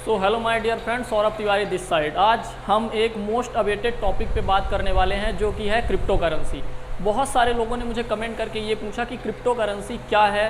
So hello my dear friend, Saurabh Tiwari this side. आज हम एक मोस्ट अवेटेड टॉपिक पे बात करने वाले हैं जो कि है क्रिप्टो करेंसी। बहुत सारे लोगों ने मुझे कमेंट करके ये पूछा कि क्रिप्टो करेंसी क्या है,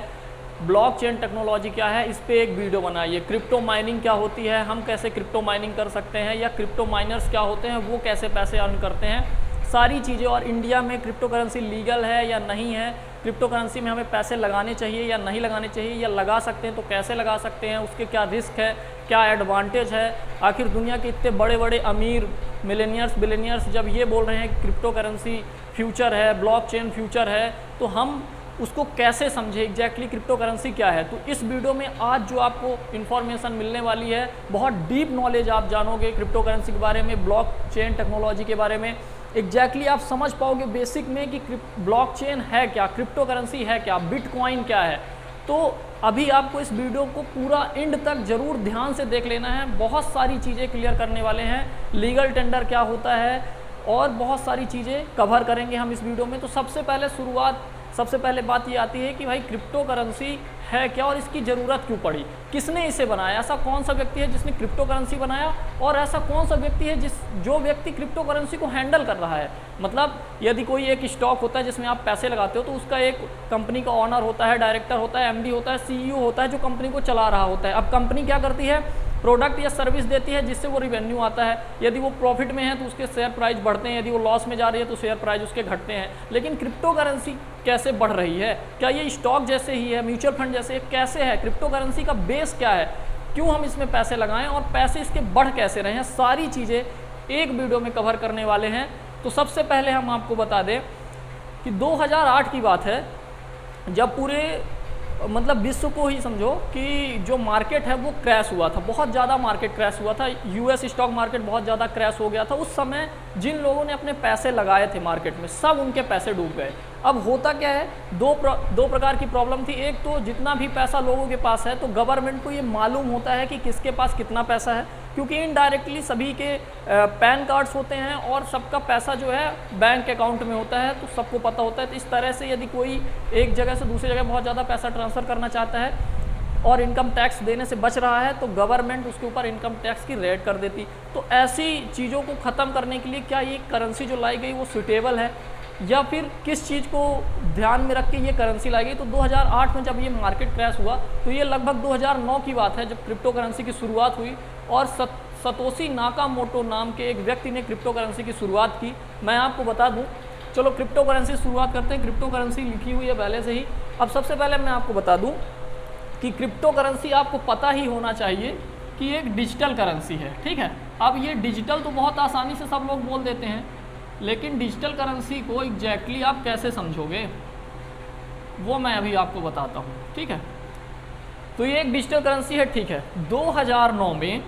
ब्लॉकचेन टेक्नोलॉजी क्या है, इस पे एक वीडियो बनाइए। क्रिप्टो माइनिंग क्या होती है, हम कैसे क्रिप्टो माइनिंग कर सकते हैं, या क्रिप्टो माइनर्स क्या होते हैं, वो कैसे पैसे अर्न करते हैं, सारी चीज़ें। और इंडिया में क्रिप्टो करेंसी लीगल है या नहीं है, क्रिप्टो करेंसी में हमें पैसे लगाने चाहिए या नहीं लगाने चाहिए, या लगा सकते हैं तो कैसे लगा सकते हैं, उसके क्या रिस्क है, क्या एडवांटेज है। आखिर दुनिया के इतने बड़े बड़े अमीर मिलेनियर्स बिलेनियर्स जब ये बोल रहे हैं कि क्रिप्टो करेंसी फ्यूचर है, ब्लॉकचेन फ्यूचर है, तो हम उसको कैसे समझे, एग्जैक्टली क्रिप्टो करेंसी क्या है। तो इस वीडियो में आज जो आपको इन्फॉर्मेशन मिलने वाली है, बहुत डीप नॉलेज आप जानोगे क्रिप्टो करेंसी के बारे में, ब्लॉकचेन टेक्नोलॉजी के बारे में। एग्जैक्टली आप समझ पाओगे बेसिक में कि ब्लॉकचेन है क्या, क्रिप्टो करेंसी है क्या, बिटकॉइन क्या है। तो अभी आपको इस वीडियो को पूरा एंड तक जरूर ध्यान से देख लेना है। बहुत सारी चीज़ें क्लियर करने वाले हैं, लीगल टेंडर क्या होता है और बहुत सारी चीज़ें कवर करेंगे हम इस वीडियो में। तो सबसे पहले बात ये आती है कि भाई क्रिप्टो करेंसी है क्या और इसकी ज़रूरत क्यों पड़ी, किसने इसे बनाया, ऐसा कौन सा व्यक्ति है जिसने क्रिप्टो करेंसी बनाया, और ऐसा कौन सा व्यक्ति है जो व्यक्ति क्रिप्टो करेंसी को हैंडल कर रहा है। मतलब यदि कोई एक स्टॉक होता है जिसमें आप पैसे लगाते हो, तो उसका एक कंपनी का ओनर होता है, डायरेक्टर होता है, एमडी होता है, सीईओ होता है, जो कंपनी को चला रहा होता है। अब कंपनी क्या करती है, प्रोडक्ट या सर्विस देती है जिससे वो रिवेन्यू आता है। यदि वो प्रॉफिट में है तो उसके शेयर प्राइस बढ़ते हैं, यदि वो लॉस में जा रही है तो शेयर प्राइस उसके घटते हैं। लेकिन क्रिप्टो करेंसी कैसे बढ़ रही है, क्या ये स्टॉक जैसे ही है, म्यूचुअल फंड जैसे कैसे है, क्रिप्टो करेंसी का बेस क्या है, क्यों हम इसमें पैसे लगाएं और पैसे इसके बढ़ कैसे रहे हैं, सारी चीज़ें एक वीडियो में कवर करने वाले हैं। तो सबसे पहले हम आपको बता दें कि 2008 की बात है, जब पूरे विश्व को ही समझो कि जो मार्केट है वो क्रैश हुआ था, बहुत ज़्यादा मार्केट क्रैश हुआ था, यूएस स्टॉक मार्केट बहुत ज़्यादा क्रैश हो गया था। उस समय जिन लोगों ने अपने पैसे लगाए थे मार्केट में, सब उनके पैसे डूब गए। अब होता क्या है, दो प्रकार की प्रॉब्लम थी। एक तो जितना भी पैसा लोगों के पास है, तो गवर्नमेंट को ये मालूम होता है कि किसके पास कितना पैसा है, क्योंकि इनडायरेक्टली सभी के पैन कार्ड्स होते हैं और सबका पैसा जो है बैंक अकाउंट में होता है, तो सबको पता होता है। तो इस तरह से यदि कोई एक जगह से दूसरी जगह बहुत ज़्यादा पैसा ट्रांसफ़र करना चाहता है और इनकम टैक्स देने से बच रहा है, तो गवर्नमेंट उसके ऊपर इनकम टैक्स की रेड कर देती। तो ऐसी चीज़ों को ख़त्म करने के लिए क्या ये करेंसी जो लाई गई वो सूटेबल है, या फिर किस चीज़ को ध्यान में रख के ये करेंसी लाई गई। तो 2008 में जब ये मार्केट क्रैश हुआ, तो ये लगभग 2009 की बात है जब क्रिप्टो करेंसी की शुरुआत हुई, और सतोशी नाकामोटो नाम के एक व्यक्ति ने क्रिप्टो करेंसी की शुरुआत की। मैं आपको बता दूं, चलो क्रिप्टो करेंसी शुरुआत करते हैं। क्रिप्टो करेंसी लिखी हुई है पहले से ही। अब सबसे पहले मैं आपको बता दूं कि क्रिप्टो करेंसी आपको पता ही होना चाहिए कि एक डिजिटल करेंसी है, ठीक है। अब ये डिजिटल तो बहुत आसानी से सब लोग बोल देते हैं, लेकिन डिजिटल करेंसी को एग्जैक्टली आप कैसे समझोगे वो मैं अभी आपको बताता हूँ, ठीक है। तो ये एक डिजिटल करेंसी है, ठीक है। 2009 में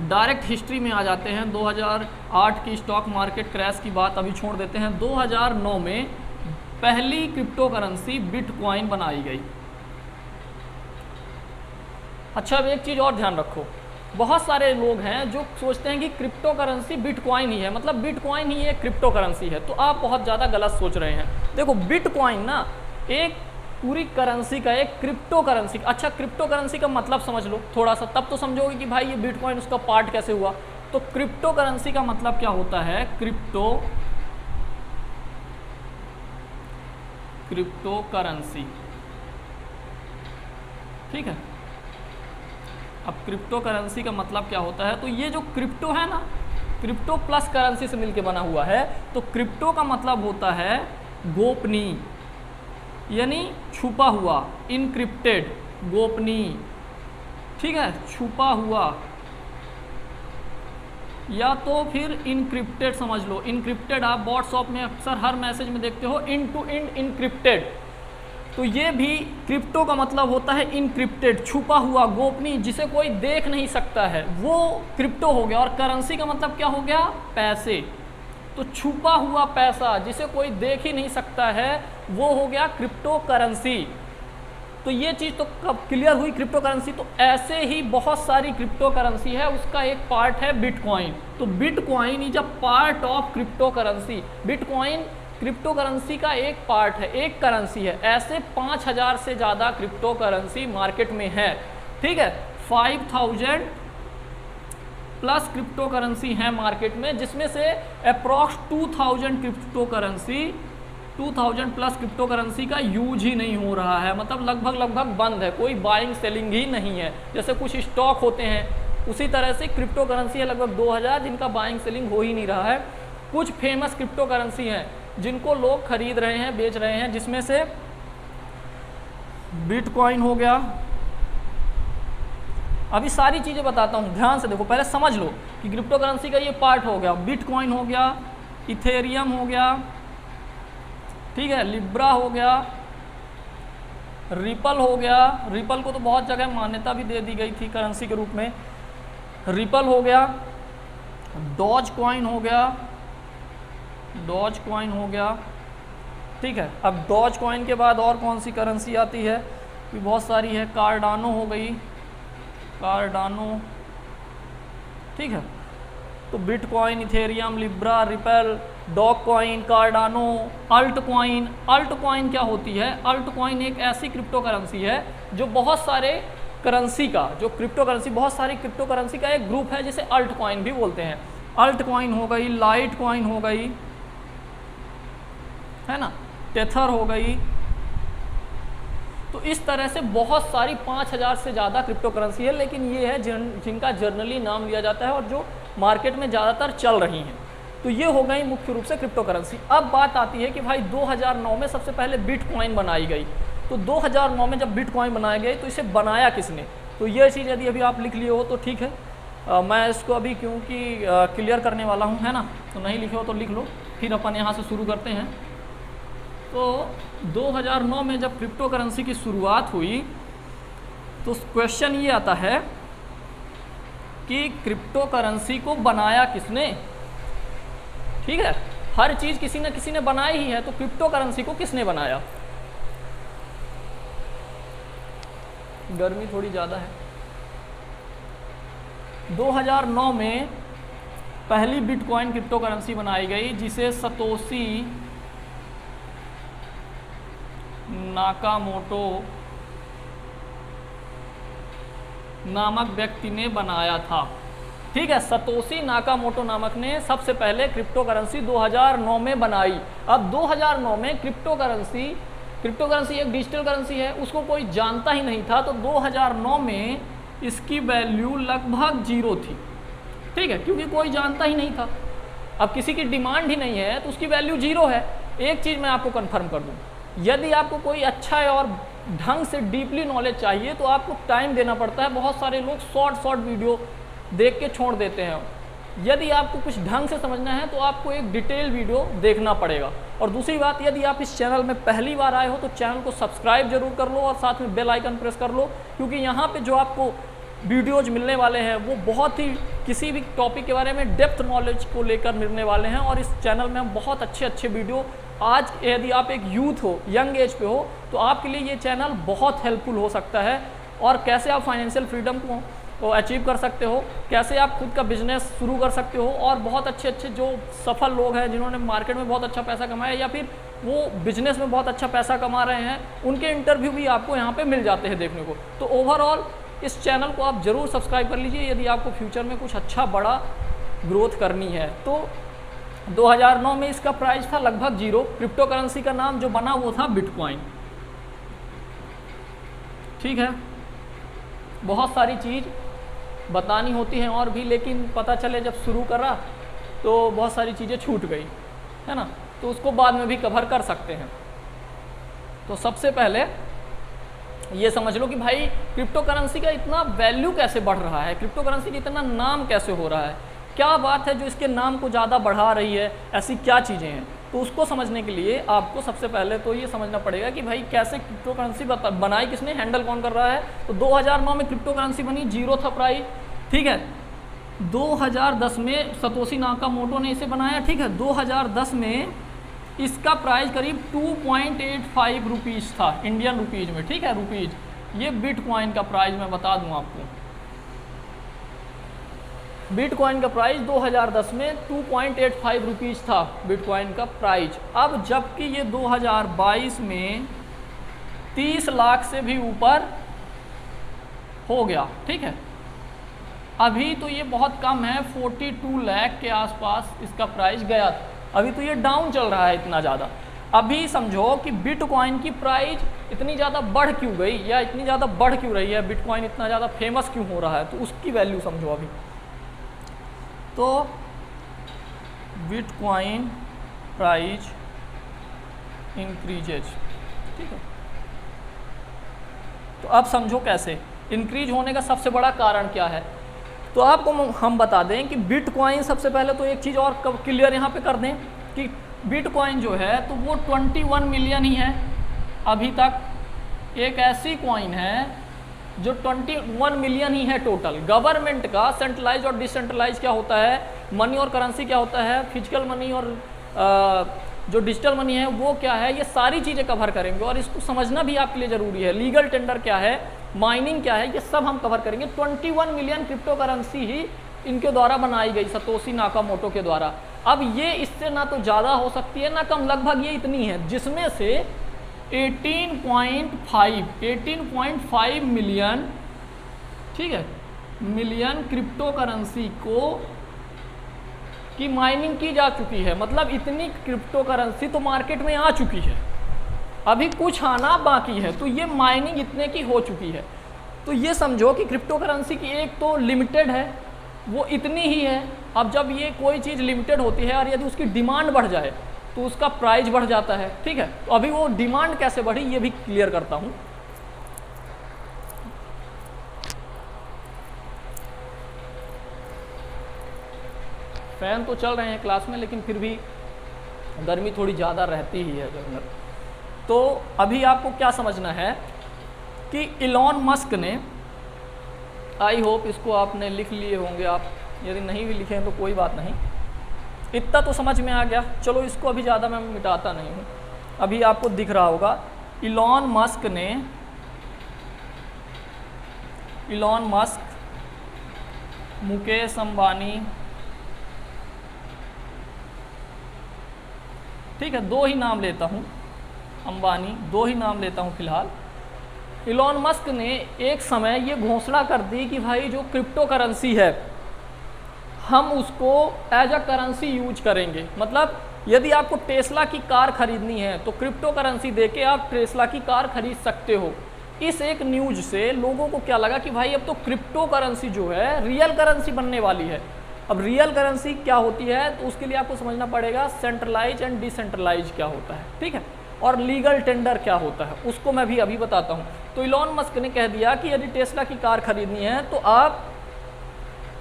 डायरेक्ट हिस्ट्री में आ जाते हैं। 2008 की स्टॉक मार्केट क्रैश की बात अभी छोड़ देते हैं। 2009 में पहली क्रिप्टो करेंसी बिटकॉइन बनाई गई। अच्छा, अब एक चीज़ और ध्यान रखो, बहुत सारे लोग हैं जो सोचते हैं कि क्रिप्टो करेंसी बिटकॉइन ही है, मतलब बिटकॉइन ही एक क्रिप्टो करेंसी है। तो आप बहुत ज़्यादा गलत सोच रहे हैं। देखो, बिटकॉइन ना एक पूरी करेंसी का एक क्रिप्टो करेंसी। अच्छा, क्रिप्टो करेंसी का मतलब समझ लो थोड़ा सा, तब तो समझोगे कि भाई ये बिटकॉइन उसका पार्ट कैसे हुआ। तो क्रिप्टो करेंसी का मतलब क्या होता है, क्रिप्टो करेंसी, ठीक है। अब क्रिप्टो करेंसी का मतलब क्या होता है, तो ये जो क्रिप्टो है ना, क्रिप्टो प्लस करेंसी से मिलके बना हुआ है। तो क्रिप्टो का मतलब होता है गोपनीय, यानी छुपा हुआ, इनक्रिप्टेड, गोपनीय, ठीक है, छुपा हुआ, या तो फिर इनक्रिप्टेड समझ लो। इनक्रिप्टेड आप व्हाट्सएप में अक्सर हर मैसेज में देखते हो, इंड टू इंड इनक्रिप्टेड। तो ये भी क्रिप्टो का मतलब होता है इनक्रिप्टेड, छुपा हुआ, गोपनीय, जिसे कोई देख नहीं सकता है, वो क्रिप्टो हो गया। और करेंसी का मतलब क्या हो गया, पैसे। तो छुपा हुआ पैसा जिसे कोई देख ही नहीं सकता है, वो हो गया क्रिप्टो करेंसी। तो ये चीज़ तो कब क्लियर हुई, क्रिप्टो करेंसी। तो ऐसे ही बहुत सारी क्रिप्टो करेंसी है, उसका एक पार्ट है बिटकॉइन। तो bitcoin is a part of crypto currency. Bitcoin crypto currency का एक पार्ट है, एक करेंसी है। ऐसे 5000 से ज़्यादा क्रिप्टो करेंसी मार्केट में है, ठीक है। 5000 प्लस क्रिप्टो करेंसी है मार्केट में, जिसमें से अप्रॉक्स 2000 प्लस क्रिप्टो करेंसी का यूज ही नहीं हो रहा है, मतलब लगभग बंद है, कोई बाइंग सेलिंग ही नहीं है। जैसे कुछ स्टॉक होते हैं उसी तरह से क्रिप्टो करेंसी है लगभग 2000 जिनका बाइंग सेलिंग हो ही नहीं रहा है। कुछ फेमस क्रिप्टो करेंसी हैं जिनको लोग खरीद रहे हैं, बेच रहे हैं, जिसमें से बिटकॉइन हो गया। अभी सारी चीज़ें बताता हूँ, ध्यान से देखो, पहले समझ लो कि क्रिप्टो करेंसी का ये पार्ट हो गया, बिटकॉइन हो गया, इथेरियम हो गया, ठीक है, लिब्रा हो गया, रिपल हो गया। रिपल को तो बहुत जगह मान्यता भी दे दी गई थी करेंसी के रूप में। रिपल हो गया, डॉज कॉइन हो गया, ठीक है। अब डॉज कॉइन के बाद और कौन सी करेंसी आती है, भी बहुत सारी है। कार्डानो हो गई, ठीक है। तो bitcoin, ethereum, Libra, Ripple, dog coin, Cardano, alt coin क्या होती है? अल्ट कॉइन एक ऐसी क्रिप्टो करेंसी है जो बहुत सारे करेंसी का, जो क्रिप्टो करेंसी, बहुत सारी क्रिप्टो करेंसी का एक ग्रुप है जिसे अल्ट कॉइन भी बोलते हैं। अल्ट कॉइन हो गई, लाइट कॉइन हो गई, है ना, टेथर हो गई। तो इस तरह से बहुत सारी 5000 से ज़्यादा क्रिप्टो करेंसी है, लेकिन ये है जिनका जर्नली नाम लिया जाता है और जो मार्केट में ज़्यादातर चल रही हैं। तो ये हो गई मुख्य रूप से क्रिप्टो करेंसी। अब बात आती है कि भाई 2009 में सबसे पहले बिटकॉइन बनाई गई। तो 2009 में जब बिटकॉइन बनाए गए तो इसे बनाया किसने? तो ये चीज़ यदि अभी आप लिख लिए हो तो ठीक है, मैं इसको अभी क्योंकि क्लियर करने वाला हूँ, है ना, तो नहीं लिखे हो तो लिख लो, फिर अपन यहाँ से शुरू करते हैं। तो 2009 में जब क्रिप्टो करेंसी की शुरुआत हुई तो क्वेश्चन ये आता है कि क्रिप्टो करेंसी को बनाया किसने? ठीक है, हर चीज़ किसी न किसी ने बनाई ही है, तो क्रिप्टो करेंसी को किसने बनाया? गर्मी थोड़ी ज़्यादा है। 2009 में पहली बिटकॉइन क्रिप्टो करेंसी बनाई गई जिसे सतोशी नाकामोटो नामक व्यक्ति ने बनाया था। ठीक है, सतोशी नाकामोटो नामक ने सबसे पहले क्रिप्टो करेंसी 2009 में बनाई। अब 2009 में क्रिप्टो करेंसी एक डिजिटल करेंसी है, उसको कोई जानता ही नहीं था। तो 2009 में इसकी वैल्यू लगभग 0 थी। ठीक है, क्योंकि कोई जानता ही नहीं था। अब किसी की डिमांड ही नहीं है तो उसकी वैल्यू 0 है। एक चीज़ मैं आपको कंफर्म कर दूं, यदि आपको कोई अच्छा है और ढंग से डीपली नॉलेज चाहिए तो आपको टाइम देना पड़ता है। बहुत सारे लोग शॉर्ट वीडियो देख के छोड़ देते हैं। यदि आपको कुछ ढंग से समझना है तो आपको एक डिटेल वीडियो देखना पड़ेगा। और दूसरी बात, यदि आप इस चैनल में पहली बार आए हो तो चैनल को सब्सक्राइब जरूर कर लो और साथ में बेल आइकन प्रेस कर लो, क्योंकि यहाँ पे जो आपको वीडियोज मिलने वाले हैं वो बहुत ही किसी भी टॉपिक के बारे में डेप्थ नॉलेज को लेकर मिलने वाले हैं। और इस चैनल में हम बहुत अच्छे वीडियो, आज यदि आप एक यूथ हो, यंग एज पे हो, तो आपके लिए ये चैनल बहुत हेल्पफुल हो सकता है। और कैसे आप फाइनेंशियल फ्रीडम को अचीव कर सकते हो, कैसे आप खुद का बिजनेस शुरू कर सकते हो, और बहुत अच्छे जो सफल लोग हैं जिन्होंने मार्केट में बहुत अच्छा पैसा कमाया या फिर वो बिजनेस में बहुत अच्छा पैसा कमा रहे हैं, उनके इंटरव्यू भी आपको यहाँ पे मिल जाते हैं देखने को। तो ओवरऑल इस चैनल को आप ज़रूर सब्सक्राइब कर लीजिए यदि आपको फ्यूचर में कुछ अच्छा बड़ा ग्रोथ करनी है। तो 2009 में इसका प्राइस था लगभग 0। क्रिप्टो करेंसी का नाम जो बना वो था बिटकॉइन। ठीक है, बहुत सारी चीज़ बतानी होती हैं और भी, लेकिन पता चले जब शुरू करा तो बहुत सारी चीज़ें छूट गई, है ना, तो उसको बाद में भी कवर कर सकते हैं। तो सबसे पहले ये समझ लो कि भाई क्रिप्टो करेंसी का इतना वैल्यू कैसे बढ़ रहा है, क्रिप्टो करेंसी का इतना नाम कैसे हो रहा है, क्या बात है जो इसके नाम को ज़्यादा बढ़ा रही है, ऐसी क्या चीज़ें हैं। तो उसको समझने के लिए आपको सबसे पहले तो ये समझना पड़ेगा कि भाई कैसे क्रिप्टो करेंसी बनाई किसने, हैंडल कौन कर रहा है। तो 2009 में क्रिप्टो करेंसी बनी, 0 था प्राइस। ठीक है, 2010 में सतोशी नाकामोटो ने इसे बनाया। ठीक है, 2010 में इसका प्राइस करीब 2.85 रुपीज़ था इंडियन रुपीज़ में। ठीक है, रुपीज़, ये बिटकॉइन का प्राइस मैं बता दूं आपको। बिटकॉइन का प्राइस 2010 में 2.85 रुपीज़ था बिटकॉइन का प्राइस। अब जबकि ये 2022 में 30 लाख से भी ऊपर हो गया, ठीक है। अभी तो ये बहुत कम है, 42 लाख के आसपास इसका प्राइस गया था, अभी तो ये डाउन चल रहा है इतना ज़्यादा। अभी समझो कि बिटकॉइन की प्राइस इतनी ज़्यादा बढ़ क्यों गई या इतनी ज़्यादा बढ़ क्यों रही है, बिटकॉइन इतना ज़्यादा फेमस क्यों हो रहा है, तो उसकी वैल्यू समझो अभी। तो बिटकॉइन प्राइस इंक्रीजेज, ठीक है। तो अब समझो कैसे इंक्रीज होने का सबसे बड़ा कारण क्या है। तो आपको हम बता दें कि बिटकॉइन, सबसे पहले तो एक चीज़ और क्लियर यहाँ पे कर दें कि बिटकॉइन जो है तो वो 21 मिलियन ही है अभी तक। एक ऐसी कॉइन है जो 21 मिलियन ही है टोटल। गवर्नमेंट का सेंट्रलाइज और डिसेंट्रलाइज क्या होता है, मनी और करेंसी क्या होता है, फिजिकल मनी और जो डिजिटल मनी है वो क्या है, ये सारी चीज़ें कवर करेंगे और इसको समझना भी आपके लिए ज़रूरी है। लीगल टेंडर क्या है, माइनिंग क्या है, ये सब हम कवर करेंगे। 21 मिलियन क्रिप्टो करेंसी ही इनके द्वारा बनाई गई, सतोशी नाकामोटो के द्वारा। अब ये इससे ना तो ज़्यादा हो सकती है ना कम, लगभग ये इतनी है, जिसमें से 18.5 मिलियन, ठीक है, मिलियन क्रिप्टो करेंसी की माइनिंग की जा चुकी है। मतलब इतनी क्रिप्टो करेंसी तो मार्केट में आ चुकी है, अभी कुछ आना बाकी है, तो ये माइनिंग इतने की हो चुकी है। तो ये समझो कि क्रिप्टो करेंसी की एक तो लिमिटेड है, वो इतनी ही है। अब जब ये कोई चीज़ लिमिटेड होती है और यदि उसकी डिमांड बढ़ जाए तो उसका प्राइस बढ़ जाता है, ठीक है। तो अभी वो डिमांड कैसे बढ़ी ये भी क्लियर करता हूँ। फैन तो चल रहे हैं क्लास में, लेकिन फिर भी गर्मी थोड़ी ज़्यादा रहती ही है अंदर। तो अभी आपको क्या समझना है कि इलॉन मस्क ने, आई होप इसको आपने लिख लिए होंगे, आप यदि नहीं भी लिखे हैं तो कोई बात नहीं, इतना तो समझ में आ गया। चलो इसको अभी ज़्यादा मैं मिटाता नहीं हूँ, अभी आपको दिख रहा होगा। इलॉन मस्क, मुकेश अंबानी, ठीक है, दो ही नाम लेता हूँ, अंबानी, दो ही नाम लेता हूँ फिलहाल। इलॉन मस्क ने एक समय ये घोषणा कर दी कि भाई जो क्रिप्टो करेंसी है हम उसको एज अ करेंसी यूज करेंगे। मतलब यदि आपको टेस्ला की कार खरीदनी है तो क्रिप्टो करेंसी देके आप टेस्ला की कार खरीद सकते हो। इस एक न्यूज से लोगों को क्या लगा कि भाई अब तो क्रिप्टो करेंसी जो है रियल करेंसी बनने वाली है। अब रियल करेंसी क्या होती है तो उसके लिए आपको समझना पड़ेगा सेंट्रलाइज एंड डिसेंट्रलाइज क्या होता है, ठीक है, और लीगल टेंडर क्या होता है, उसको मैं भी अभी बताता हूँ। तो इलॉन मस्क ने कह दिया कि यदि टेस्ला की कार खरीदनी है तो आप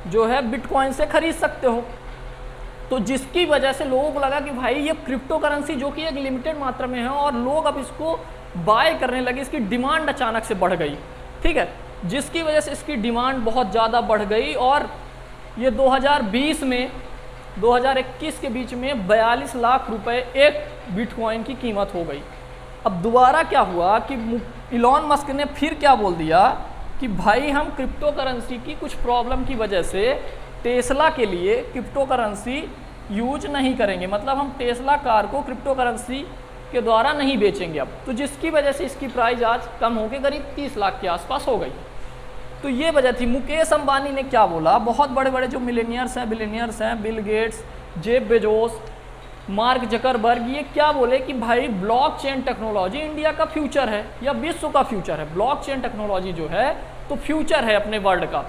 जो है बिटकॉइन से खरीद सकते हो। तो जिसकी वजह से लोगों को लगा कि भाई ये क्रिप्टो करेंसी जो कि एक लिमिटेड मात्रा में है और लोग अब इसको बाय करने लगे, इसकी डिमांड अचानक से बढ़ गई, ठीक है, जिसकी वजह से इसकी डिमांड बहुत ज़्यादा बढ़ गई और ये 2020 में 2021 के बीच में 42 लाख रुपए एक बिटकॉइन की कीमत हो गई। अब दोबारा क्या हुआ कि इलॉन मस्क ने फिर क्या बोल दिया कि भाई हम क्रिप्टो करेंसी की कुछ प्रॉब्लम की वजह से टेस्ला के लिए क्रिप्टो करेंसी यूज नहीं करेंगे। मतलब हम टेस्ला कार को क्रिप्टो करेंसी के द्वारा नहीं बेचेंगे अब। तो जिसकी वजह से इसकी प्राइस आज कम होकर करीब 30 लाख के आसपास हो गई। तो ये वजह थी। मुकेश अंबानी ने क्या बोला, बहुत बड़े बड़े जो मिलेनियर्स हैं, बिलियनियर्स हैं, Bill Gates, Jeff Bezos, mark Zuckerberg, ये क्या बोले कि भाई ब्लॉकचेन टेक्नोलॉजी इंडिया का फ्यूचर है या विश्व का फ्यूचर है। ब्लॉकचेन टेक्नोलॉजी जो है तो फ्यूचर है अपने वर्ल्ड का।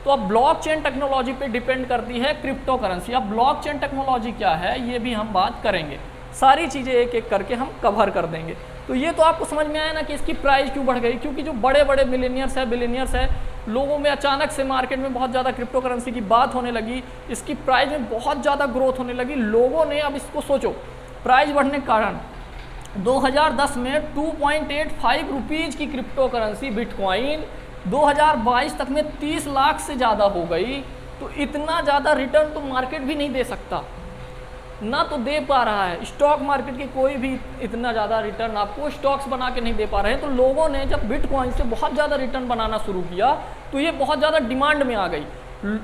तो अब ब्लॉकचेन टेक्नोलॉजी पे डिपेंड करती है क्रिप्टो करेंसी। अब ब्लॉकचेन टेक्नोलॉजी क्या है ये भी हम बात करेंगे, सारी चीज़ें एक एक करके हम कवर कर देंगे। तो ये तो आपको समझ में आया ना कि इसकी प्राइस क्यों बढ़ गई, क्योंकि जो बड़े बड़े मिलेनियर्स है, बिलियनियर्स है, लोगों में अचानक से मार्केट में बहुत ज़्यादा क्रिप्टो करेंसी की बात होने लगी, इसकी प्राइस में बहुत ज़्यादा ग्रोथ होने लगी। लोगों ने अब इसको सोचो, प्राइस बढ़ने के कारण 2010 में 2.85 रुपीज़ की क्रिप्टो करेंसी बिटकॉइन 2022 तक में 30 लाख से ज़्यादा हो गई। तो इतना ज़्यादा रिटर्न तो मार्केट भी नहीं दे सकता, ना तो दे पा रहा है। स्टॉक मार्केट की कोई भी इतना ज़्यादा रिटर्न आपको स्टॉक्स बना के नहीं दे पा रहे हैं। तो लोगों ने जब बिटकॉइन से बहुत ज़्यादा रिटर्न बनाना शुरू किया तो ये बहुत ज़्यादा डिमांड में आ गई।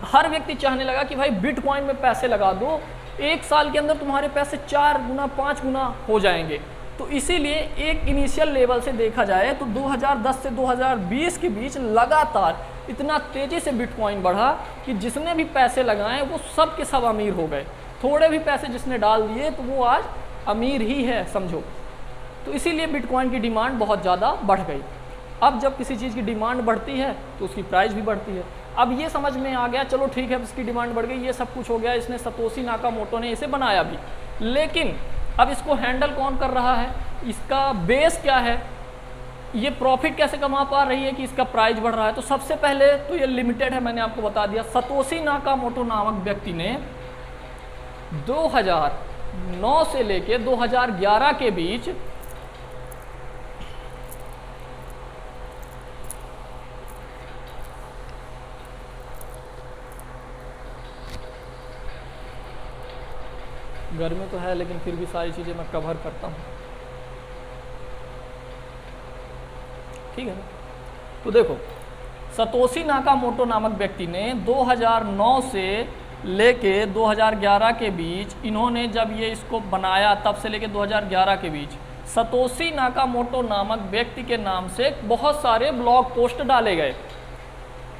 हर व्यक्ति चाहने लगा कि भाई बिटकॉइन में पैसे लगा दो, 1 साल के अंदर तुम्हारे पैसे 4 गुना 5 गुना हो जाएंगे। तो इसीलिए एक इनिशियल लेवल से देखा जाए तो 2010 से 2020 के बीच लगातार इतना तेज़ी से बिटकॉइन बढ़ा कि जिसने भी पैसे लगाए वो सब के सब अमीर हो गए। थोड़े भी पैसे जिसने डाल दिए तो वो आज अमीर ही है समझो। तो इसीलिए बिटकॉइन की डिमांड बहुत ज़्यादा बढ़ गई। अब जब किसी चीज़ की डिमांड बढ़ती है तो उसकी प्राइस भी बढ़ती है। अब ये समझ में आ गया, चलो ठीक है, इसकी डिमांड बढ़ गई, ये सब कुछ हो गया, इसने सतोशी नाकामोटो ने इसे बनाया भी, लेकिन अब इसको हैंडल कौन कर रहा है, इसका बेस क्या है, ये प्रॉफिट कैसे कमा पा रही है कि इसका प्राइस बढ़ रहा है। तो सबसे पहले तो ये लिमिटेड है, मैंने आपको बता दिया। सतोशी नाकामोटो नामक व्यक्ति ने 2009 से लेके 2011 के बीच गर्मी तो है लेकिन फिर भी सारी चीज़ें मैं कवर करता हूँ, ठीक है। तो देखो, सतोशी नाकामोटो नामक व्यक्ति ने 2009 से लेके 2011 के बीच, इन्होंने जब ये इसको बनाया तब से लेके 2011 के बीच सतोशी नाकामोटो नामक व्यक्ति के नाम से बहुत सारे ब्लॉग पोस्ट डाले गए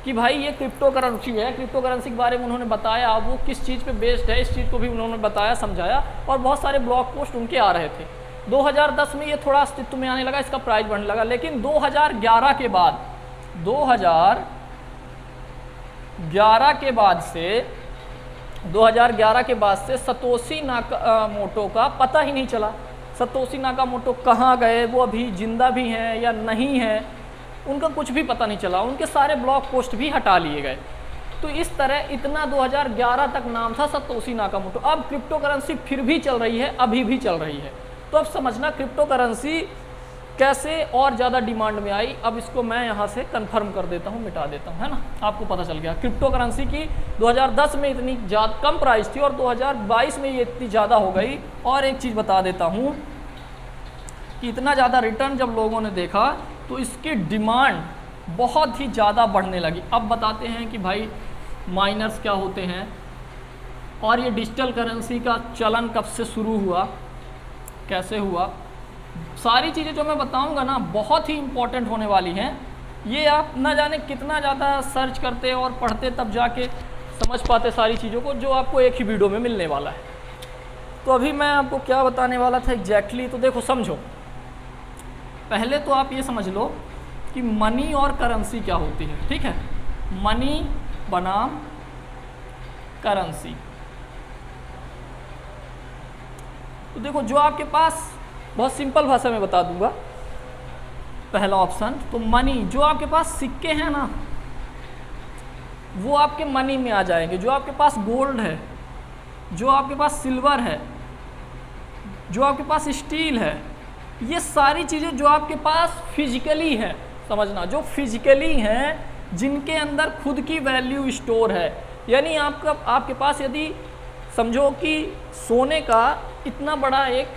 कि भाई ये क्रिप्टो करेंसी है। क्रिप्टो करेंसी के बारे में उन्होंने बताया, वो किस चीज़ पे बेस्ड है, इस चीज़ को भी उन्होंने बताया, समझाया, और बहुत सारे ब्लॉग पोस्ट उनके आ रहे थे। 2010 में ये थोड़ा अस्तित्व में आने लगा, इसका प्राइस बढ़ने लगा, लेकिन 2011 के बाद 2011 के बाद से सतोशी नाकामोटो का पता ही नहीं चला। सतोशी नाकामोटो कहाँ गए, वो अभी जिंदा भी हैं या नहीं हैं, उनका कुछ भी पता नहीं चला। उनके सारे ब्लॉग पोस्ट भी हटा लिए गए। तो इस तरह इतना 2011 तक नाम था सतोशी नाकामोटो। अब क्रिप्टो करेंसी फिर भी चल रही है, अभी भी चल रही है। तो अब समझना क्रिप्टो करेंसी कैसे और ज़्यादा डिमांड में आई। अब इसको मैं यहाँ से कंफर्म कर देता हूँ, मिटा देता हूँ, है ना, आपको पता चल गया। क्रिप्टो करेंसी की 2010 में इतनी ज़्यादा कम प्राइस थी और 2022 में ये इतनी ज़्यादा हो गई। और एक चीज़ बता देता हूँ कि इतना ज़्यादा रिटर्न जब लोगों ने देखा तो इसकी डिमांड बहुत ही ज़्यादा बढ़ने लगी। अब बताते हैं कि भाई माइनर्स क्या होते हैं और ये डिजिटल करेंसी का चलन कब से शुरू हुआ, कैसे हुआ, सारी चीज़ें जो मैं बताऊंगा ना बहुत ही इम्पोर्टेंट होने वाली हैं। ये आप ना जाने कितना ज़्यादा सर्च करते और पढ़ते तब जाके समझ पाते सारी चीज़ों को, जो आपको एक ही वीडियो में मिलने वाला है। तो अभी मैं आपको क्या बताने वाला था एग्जैक्टली, तो देखो समझो। पहले तो आप ये समझ लो कि मनी और करेंसी क्या होती है, ठीक है। मनी बनाम करेंसी। तो देखो, जो आपके पास, बहुत सिंपल भाषा में बता दूंगा, पहला ऑप्शन तो मनी, जो आपके पास सिक्के हैं ना वो आपके मनी में आ जाएंगे। जो आपके पास गोल्ड है, जो आपके पास सिल्वर है, जो आपके पास स्टील है, ये सारी चीज़ें जो आपके पास फिजिकली हैं, समझना, जो फिजिकली हैं, जिनके अंदर खुद की वैल्यू स्टोर है। यानी आपके पास यदि समझो कि सोने का इतना बड़ा एक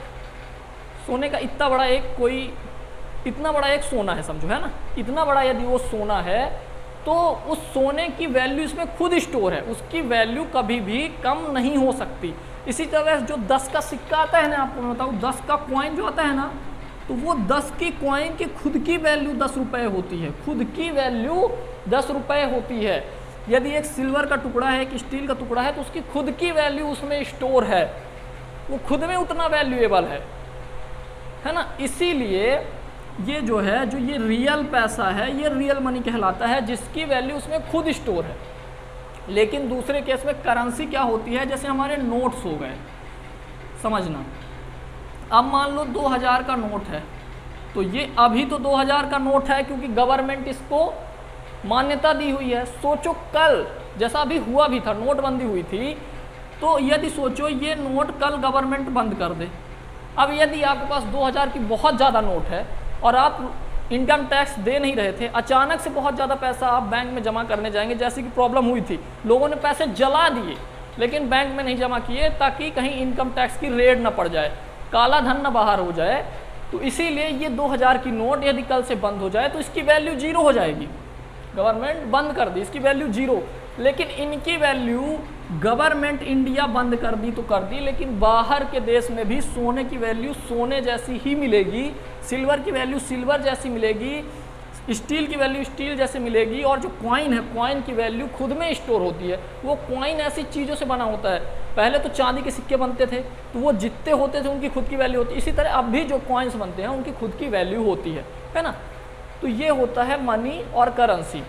सोना है, समझो, है ना, इतना बड़ा यदि वो सोना है तो उस सोने की वैल्यू इसमें खुद स्टोर है, उसकी वैल्यू कभी भी कम नहीं हो सकती। इसी तरह जो 10 का सिक्का आता है ना, आपको मैं बताऊँ, 10 का कॉइन जो आता है ना, तो वो 10 की कॉइन की खुद की वैल्यू 10 रुपये होती है, खुद की वैल्यू 10 रुपये होती है। यदि एक सिल्वर का टुकड़ा है, एक स्टील का टुकड़ा है, तो उसकी खुद की वैल्यू उसमें स्टोर है, वो खुद में उतना वैल्यूएबल है ना। इसीलिए ये जो है, जो ये रियल पैसा है, ये रियल मनी कहलाता है, जिसकी वैल्यू उसमें खुद स्टोर है। लेकिन दूसरे केस में करेंसी क्या होती है, जैसे हमारे नोट्स हो गए, समझना। अब मान लो 2000 का नोट है, तो ये अभी तो 2000 का नोट है क्योंकि गवर्नमेंट इसको मान्यता दी हुई है। सोचो कल, जैसा अभी हुआ भी था, नोटबंदी हुई थी, तो यदि सोचो ये नोट कल गवर्नमेंट बंद कर दे। अब यदि आपके पास 2000 की बहुत ज़्यादा नोट है और आप इनकम टैक्स दे नहीं रहे थे, अचानक से बहुत ज़्यादा पैसा आप बैंक में जमा करने जाएंगे, जैसे कि प्रॉब्लम हुई थी, लोगों ने पैसे जला दिए लेकिन बैंक में नहीं जमा किए ताकि कहीं इनकम टैक्स की रेड ना पड़ जाए, काला धन ना बाहर हो जाए। तो इसीलिए ये 2000 की नोट यदि कल से बंद हो जाए तो इसकी वैल्यू 0 हो जाएगी। गवर्नमेंट बंद कर दी, इसकी वैल्यू 0, लेकिन इनकी वैल्यू गवर्नमेंट इंडिया बंद कर दी तो कर दी, लेकिन बाहर के देश में भी सोने की वैल्यू सोने जैसी ही मिलेगी, सिल्वर की वैल्यू सिल्वर जैसी मिलेगी, स्टील की वैल्यू स्टील जैसे मिलेगी, और जो कॉइन है, कॉइन की वैल्यू खुद में स्टोर होती है। वो कॉइन ऐसी चीज़ों से बना होता है, पहले तो चांदी के सिक्के बनते थे, तो वो जितने होते थे उनकी खुद की वैल्यू होती है। इसी तरह अब भी जो कॉइन्स बनते हैं उनकी खुद की वैल्यू होती है ना। तो ये होता है मनी और करेंसी,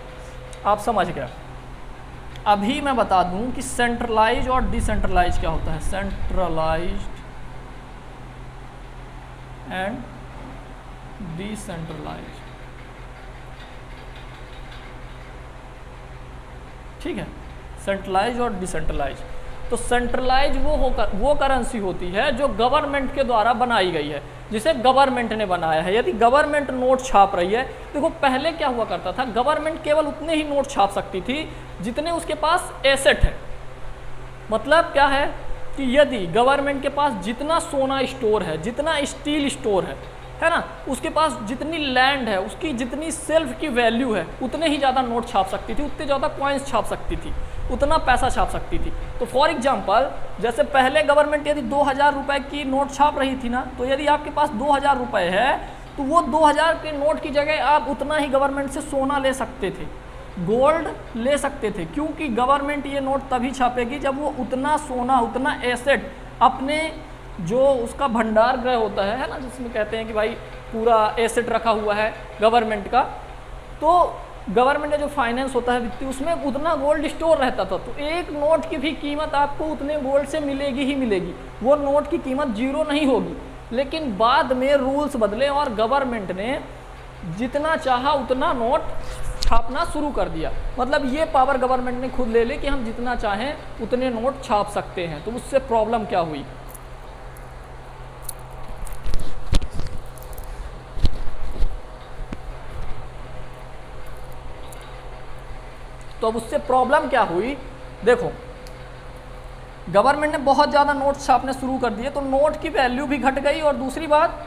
आप समझ गए। अभी मैं बता दूं कि सेंट्रलाइज और डिसेंट्रलाइज क्या होता है। सेंट्रलाइज्ड एंड डिसेंट्रलाइज्ड, ठीक है, सेंट्रलाइज और डिसेंट्रलाइज। तो सेंट्रलाइज वो करेंसी होती है जो गवर्नमेंट के द्वारा बनाई गई है, जिसे गवर्नमेंट ने बनाया है। यदि गवर्नमेंट नोट छाप रही है, देखो पहले क्या हुआ करता था, गवर्नमेंट केवल उतने ही नोट छाप सकती थी जितने उसके पास एसेट है। मतलब क्या है कि यदि गवर्नमेंट के पास जितना सोना स्टोर है, जितना स्टील स्टोर है ना, उसके पास जितनी लैंड है, उसकी जितनी सेल्फ की वैल्यू है, उतने ही ज़्यादा नोट छाप सकती थी, उतने ज़्यादा कॉइन्स छाप सकती थी, उतना पैसा छाप सकती थी। तो फॉर एग्जांपल, जैसे पहले गवर्नमेंट यदि 2000 रुपये की नोट छाप रही थी ना, तो यदि आपके पास 2000 रुपये है तो वो 2000 के नोट की जगह आप उतना ही गवर्नमेंट से सोना ले सकते थे, गोल्ड ले सकते थे, क्योंकि गवर्नमेंट ये नोट तभी छापेगी जब वो उतना सोना, उतना एसेट अपने जो उसका भंडार गृह होता है ना, जिसमें कहते हैं कि भाई पूरा एसेट रखा हुआ है गवर्नमेंट का, तो गवर्नमेंट का जो फाइनेंस होता है वित्तीय, उसमें उतना गोल्ड स्टोर रहता था। तो एक नोट की भी कीमत आपको उतने गोल्ड से मिलेगी ही मिलेगी, वो नोट की कीमत जीरो नहीं होगी। लेकिन बाद में रूल्स बदले और गवर्नमेंट ने जितना चाहा उतना नोट छापना शुरू कर दिया। मतलब ये पावर गवर्नमेंट ने खुद ले ली कि हम जितना चाहें उतने नोट छाप सकते हैं। तो उससे प्रॉब्लम क्या हुई, तो अब उससे प्रॉब्लम क्या हुई, देखो गवर्नमेंट ने बहुत ज़्यादा नोट छापने शुरू कर दिए, तो नोट की वैल्यू भी घट गई। और दूसरी बात,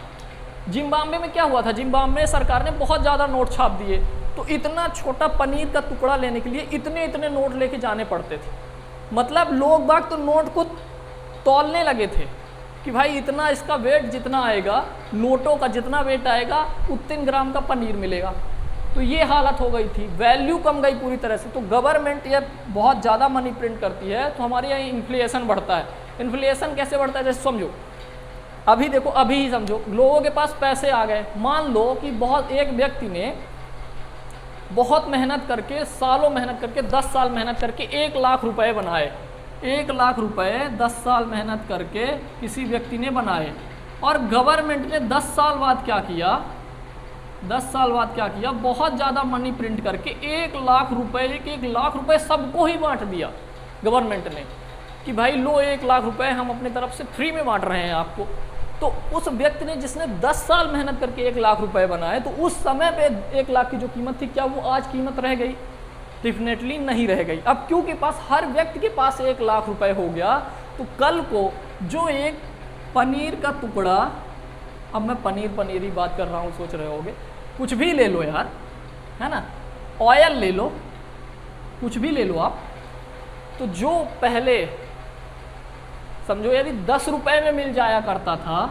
जिम्बाब्वे में क्या हुआ था, जिम्बाब्वे सरकार ने बहुत ज़्यादा नोट छाप दिए, तो इतना छोटा पनीर का टुकड़ा लेने के लिए इतने इतने नोट लेके जाने पड़ते थे। मतलब लोग बाग तो नोट को तौलने लगे थे कि भाई इतना इसका वेट जितना आएगा, नोटों का जितना वेट आएगा उतने ग्राम का पनीर मिलेगा। तो ये हालत हो गई थी, वैल्यू कम गई पूरी तरह से। तो गवर्नमेंट ये बहुत ज़्यादा मनी प्रिंट करती है, तो हमारे यहाँ इन्फ्लेशन बढ़ता है। इन्फ्लेशन कैसे बढ़ता है, जैसे समझो, अभी देखो, अभी ही समझो, लोगों के पास पैसे आ गए। मान लो कि एक व्यक्ति ने बहुत मेहनत करके, सालों मेहनत करके, 10 साल मेहनत करके 1 लाख रुपए बनाए। 1 लाख रुपए 10 साल मेहनत करके किसी व्यक्ति ने बनाए, और गवर्नमेंट ने 10 साल बाद क्या किया, 10 साल बाद क्या किया, बहुत ज़्यादा मनी प्रिंट करके 1 लाख रुपए, 1 लाख रुपए सबको ही बांट दिया गवर्नमेंट ने कि भाई लो 1 लाख रुपए हम अपनी तरफ से फ्री में बांट रहे हैं आपको। तो उस व्यक्ति ने जिसने 10 साल मेहनत करके 1 लाख रुपए बनाए, तो उस समय पे 1 लाख की जो कीमत थी, क्या वो आज कीमत रह गई? डेफिनेटली नहीं रह गई। अब क्योंकि पास हर व्यक्ति के पास 1 लाख रुपए हो गया, तो कल को जो एक पनीर का टुकड़ा, अब मैं पनीर ही बात कर रहा हूँ, सोच रहे होगे, कुछ भी ले लो यार, है ना, ऑयल ले लो, कुछ भी ले लो आप, तो जो पहले समझो यदि 10 रुपए में मिल जाया करता था,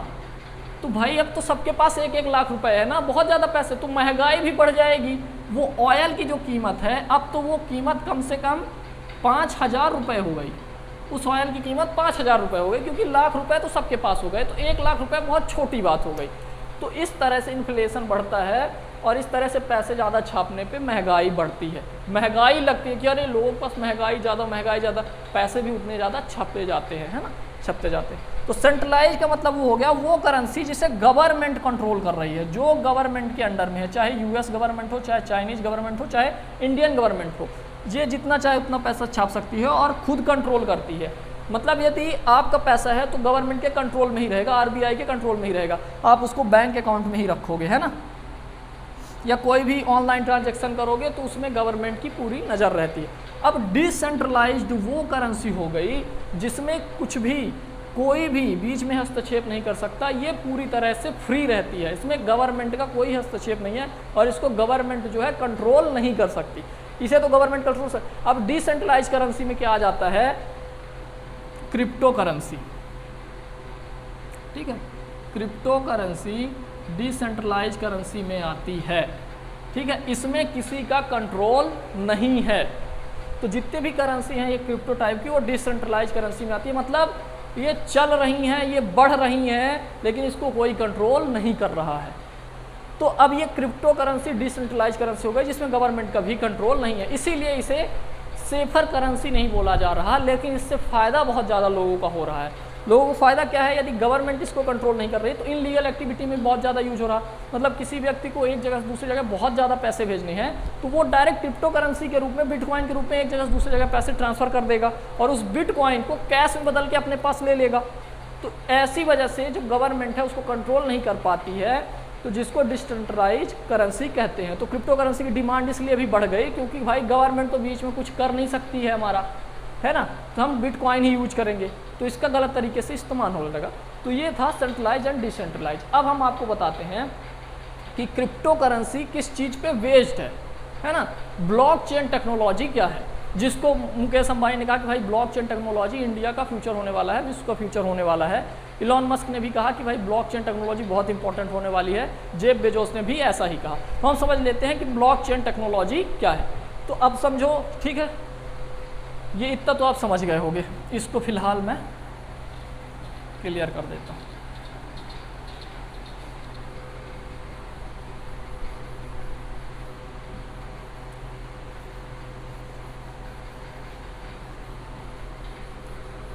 तो भाई अब तो सबके पास 1-1 लाख रुपए है ना, बहुत ज़्यादा पैसे, तो महंगाई भी बढ़ जाएगी। वो ऑयल की जो कीमत है, अब तो वो कीमत कम से कम 5000 रुपये हो गई। उस ऑयल की कीमत 5000 रुपये हो गई, क्योंकि लाख रुपए तो सबके पास हो गए, तो 1 लाख रुपए बहुत छोटी बात हो गई। तो इस तरह से इन्फ्लेशन बढ़ता है, और इस तरह से पैसे ज़्यादा छापने पे महंगाई बढ़ती है। महंगाई लगती है कि अरे लोगों के पास महंगाई ज़्यादा, पैसे भी उतने ज़्यादा छापे जाते हैं, है ना, छपते जाते हैं। तो सेंट्रलाइज का मतलब वो हो गया वो करेंसी जिसे गवर्नमेंट कंट्रोल कर रही है, जो गवर्नमेंट के अंडर में है, चाहे यूएस गवर्नमेंट हो, चाहे चाइनीज गवर्नमेंट हो, चाहे इंडियन गवर्नमेंट हो। ये जितना चाहे उतना पैसा छाप सकती है और खुद कंट्रोल करती है। मतलब यदि आपका पैसा है तो गवर्नमेंट के कंट्रोल में ही रहेगा, आरबीआई के कंट्रोल में ही रहेगा, आप उसको बैंक अकाउंट में ही रखोगे, है ना, या कोई भी ऑनलाइन ट्रांजैक्शन करोगे तो उसमें गवर्नमेंट की पूरी नज़र रहती है। अब डिसेंट्रलाइज्ड वो करेंसी हो गई जिसमें कुछ भी, कोई भी बीच में हस्तक्षेप नहीं कर सकता, ये पूरी तरह से फ्री रहती है, इसमें गवर्नमेंट का कोई हस्तक्षेप नहीं है, और इसको गवर्नमेंट जो है कंट्रोल नहीं कर सकती, इसे तो गवर्नमेंट कंट्रोल कर। अब डिसेंट्रलाइज्ड करेंसी में क्या आ जाता है, क्रिप्टो करेंसी, ठीक है, क्रिप्टो करेंसी डिसेंट्रलाइज करेंसी में आती है, ठीक है, इसमें किसी का कंट्रोल नहीं है। तो जितने भी करेंसी हैं ये क्रिप्टो टाइप की, वो डिसेंट्रलाइज करेंसी में आती है। मतलब ये चल रही हैं, ये बढ़ रही हैं, लेकिन इसको कोई कंट्रोल नहीं कर रहा है। तो अब ये क्रिप्टो करेंसी डिसेंट्रलाइज करेंसी हो गई, जिसमें गवर्नमेंट का भी कंट्रोल नहीं है। इसीलिए इसे सेफर करेंसी नहीं बोला जा रहा, लेकिन इससे फ़ायदा बहुत ज़्यादा लोगों का हो रहा है। लोगों को फ़ायदा क्या है, यदि गवर्नमेंट इसको कंट्रोल नहीं कर रही तो इनलीगल एक्टिविटी में बहुत ज़्यादा यूज हो रहा। मतलब किसी व्यक्ति को एक जगह से दूसरी जगह बहुत ज़्यादा पैसे भेजने हैं, तो वो डायरेक्ट क्रिप्टो करेंसी के रूप में, बिटकॉइन के रूप में एक जगह से दूसरी जगह पैसे ट्रांसफ़र कर देगा और उस बिटकॉइन को कैश में बदल के अपने पास ले लेगा। तो ऐसी वजह से जो गवर्नमेंट है उसको कंट्रोल नहीं कर पाती है, तो जिसको डिसेंट्रलाइज करेंसी कहते हैं। तो क्रिप्टो करेंसी की डिमांड इसलिए भी बढ़ गई क्योंकि भाई गवर्नमेंट तो बीच में कुछ कर नहीं सकती है हमारा, है ना, तो हम बिटकॉइन ही यूज करेंगे, तो इसका गलत तरीके से इस्तेमाल होने लगा। तो ये था सेंट्रलाइज एंड डिसेंट्रलाइज। अब हम आपको बताते हैं कि क्रिप्टो करेंसी किस चीज़ पे बेस्ड है ना। ब्लॉकचेन टेक्नोलॉजी क्या है, जिसको मुकेश अंबानी ने कहा कि भाई ब्लॉकचेन टेक्नोलॉजी इंडिया का फ्यूचर होने वाला है, विश्व का फ्यूचर होने वाला है। इलॉन मस्क ने भी कहा कि भाई ब्लॉकचेन टेक्नोलॉजी बहुत इंपॉर्टेंट होने वाली है। जेफ बेजोस ने भी ऐसा ही कहा। तो हम समझ लेते हैं कि ब्लॉकचेन टेक्नोलॉजी क्या है। तो अब समझो, ठीक है, ये इतना तो आप समझ गए होंगे, इसको फिलहाल मैं क्लियर कर देता हूँ।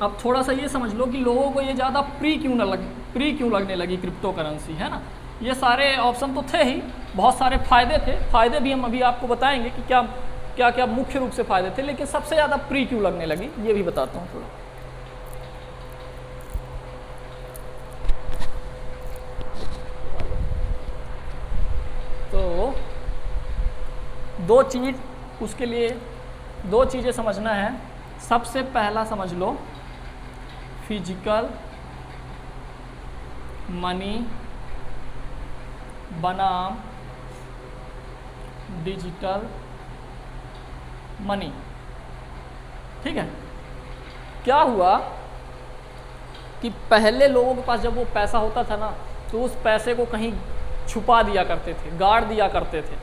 अब थोड़ा सा ये समझ लो कि लोगों को ये ज़्यादा प्री क्यों लगने लगी क्रिप्टो करेंसी, है ना। ये सारे ऑप्शन तो थे ही, बहुत सारे फ़ायदे थे, फ़ायदे भी हम अभी आपको बताएंगे कि क्या क्या मुख्य रूप से फ़ायदे थे, लेकिन सबसे ज़्यादा प्री क्यों लगने लगी ये भी बताता हूँ थोड़ा। तो उसके लिए दो चीज़ें समझना है। सबसे पहला समझ लो फिजिकल मनी बनाम डिजिटल मनी। ठीक है, क्या हुआ कि पहले लोगों के पास जब वो पैसा होता था ना, तो उस पैसे को कहीं छुपा दिया करते थे, गाड़ दिया करते थे।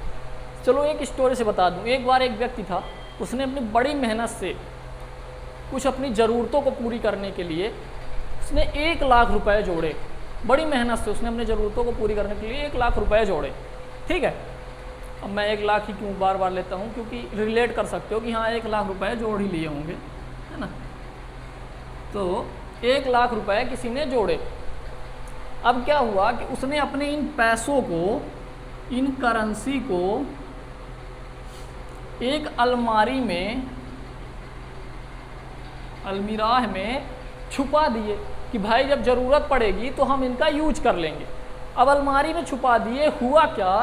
चलो एक स्टोरी से बता दूं। एक बार एक व्यक्ति था, उसने अपनी बड़ी मेहनत से कुछ अपनी ज़रूरतों को पूरी करने के लिए उसने 1 लाख रुपए जोड़े। बड़ी मेहनत से उसने अपनी ज़रूरतों को पूरी करने के लिए 1 लाख रुपए जोड़े। ठीक है, अब मैं 1 लाख ही क्यों बार बार लेता हूँ, क्योंकि रिलेट कर सकते हो कि हाँ 1 लाख रुपए जोड़ ही लिए होंगे, है ना। तो 1 लाख रुपए किसी ने जोड़े। अब क्या हुआ कि उसने अपने इन पैसों को, इन करेंसी को एक अलमीराह में छुपा दिए कि भाई जब ज़रूरत पड़ेगी तो हम इनका यूज कर लेंगे। अब अलमारी में छुपा दिए, हुआ क्या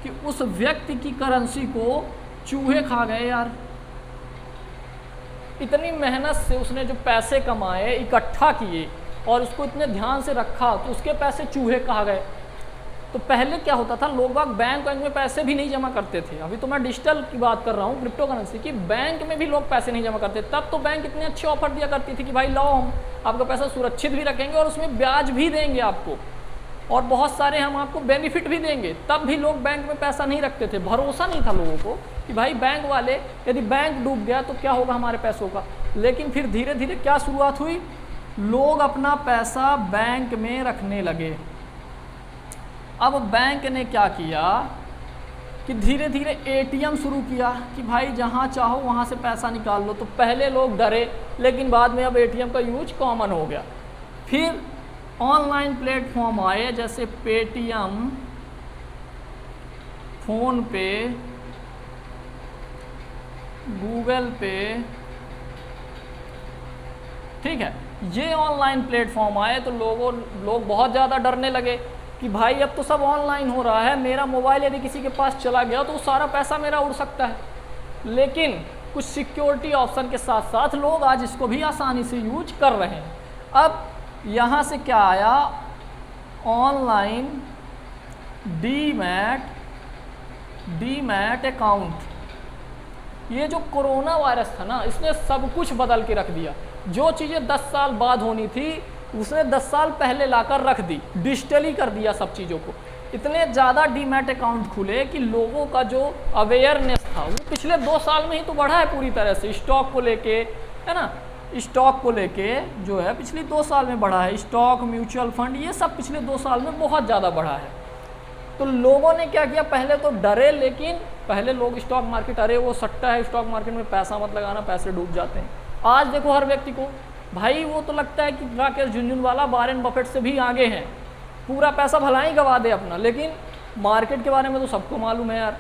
कि उस व्यक्ति की करेंसी को चूहे खा गए यार। इतनी मेहनत से उसने जो पैसे कमाए, इकट्ठा किए और उसको इतने ध्यान से रखा, तो उसके पैसे चूहे खा गए। तो पहले क्या होता था, लोग बाग बैंक में पैसे भी नहीं जमा करते थे। अभी तो मैं डिजिटल की बात कर रहा हूँ, क्रिप्टो करेंसी की। बैंक में भी लोग पैसे नहीं जमा करते। तब तो बैंक इतने अच्छे ऑफर दिया करती थी कि भाई लाओ, हम आपका पैसा सुरक्षित भी रखेंगे और उसमें ब्याज भी देंगे आपको, और बहुत सारे हम आपको बेनिफिट भी देंगे। तब भी लोग बैंक में पैसा नहीं रखते थे। भरोसा नहीं था लोगों को कि भाई बैंक वाले, यदि बैंक डूब गया तो क्या होगा हमारे पैसों का। लेकिन फिर धीरे धीरे क्या शुरुआत हुई, लोग अपना पैसा बैंक में रखने लगे। अब बैंक ने क्या किया कि धीरे धीरे एटीएम शुरू किया कि भाई जहाँ चाहो वहाँ से पैसा निकाल लो। तो पहले लोग डरे, लेकिन बाद में अब एटीएम का यूज कॉमन हो गया। फिर ऑनलाइन प्लेटफॉर्म आए, जैसे पेटीएम, फ़ोन पे, गूगल पे। ठीक है, ये ऑनलाइन प्लेटफॉर्म आए तो लोग बहुत ज़्यादा डरने लगे कि भाई अब तो सब ऑनलाइन हो रहा है, मेरा मोबाइल यदि किसी के पास चला गया तो सारा पैसा मेरा उड़ सकता है। लेकिन कुछ सिक्योरिटी ऑप्शन के साथ साथ लोग आज इसको भी आसानी से यूज कर रहे हैं। अब यहाँ से क्या आया, ऑनलाइन डीमैट अकाउंट। ये जो कोरोना वायरस था ना, इसने सब कुछ बदल के रख दिया। जो चीज़ें 10 साल बाद होनी थी उसने 10 साल पहले लाकर रख दी, डिजिटली कर दिया सब चीज़ों को। इतने ज़्यादा डीमैट अकाउंट खुले कि लोगों का जो अवेयरनेस था वो पिछले 2 साल में ही तो बढ़ा है पूरी तरह से। स्टॉक को लेके, है ना, स्टॉक को लेके जो है पिछले 2 साल में बढ़ा है। स्टॉक, म्यूचुअल फंड, ये सब पिछले 2 साल में बहुत ज़्यादा बढ़ा है। तो लोगों ने क्या किया, पहले तो डरे, लेकिन पहले लोग स्टॉक मार्केट, अरे वो सट्टा है, स्टॉक मार्केट में पैसा मत लगाना, पैसे डूब जाते हैं। आज देखो हर व्यक्ति को, भाई वो तो लगता है कि राकेश झुनझुनवाला वॉरेन बफेट से भी आगे हैं, पूरा पैसा भला ही गवा दे अपना, लेकिन मार्केट के बारे में तो सबको मालूम है यार।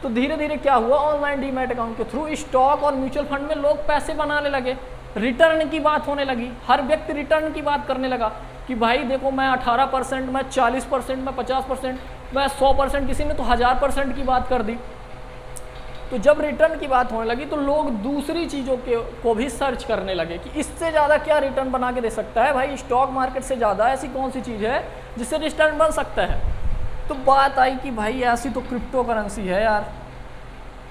तो धीरे धीरे क्या हुआ, ऑनलाइन डीमैट अकाउंट के थ्रू स्टॉक और म्यूचुअल फंड में लोग पैसे बनाने लगे, रिटर्न की बात होने लगी, हर व्यक्ति रिटर्न की बात करने लगा कि भाई देखो मैं 18%, मैं 40%, मैं 50%, मैं 100%, किसी ने तो 1000% की बात कर दी। तो जब रिटर्न की बात होने लगी तो लोग दूसरी चीज़ों को भी सर्च करने लगे कि इससे ज़्यादा क्या रिटर्न बना के दे सकता है, भाई स्टॉक मार्केट से ज़्यादा ऐसी कौन सी चीज़ है जिससे रिटर्न बन सकता है। तो बात आई कि भाई ऐसी तो क्रिप्टो करेंसी है यार,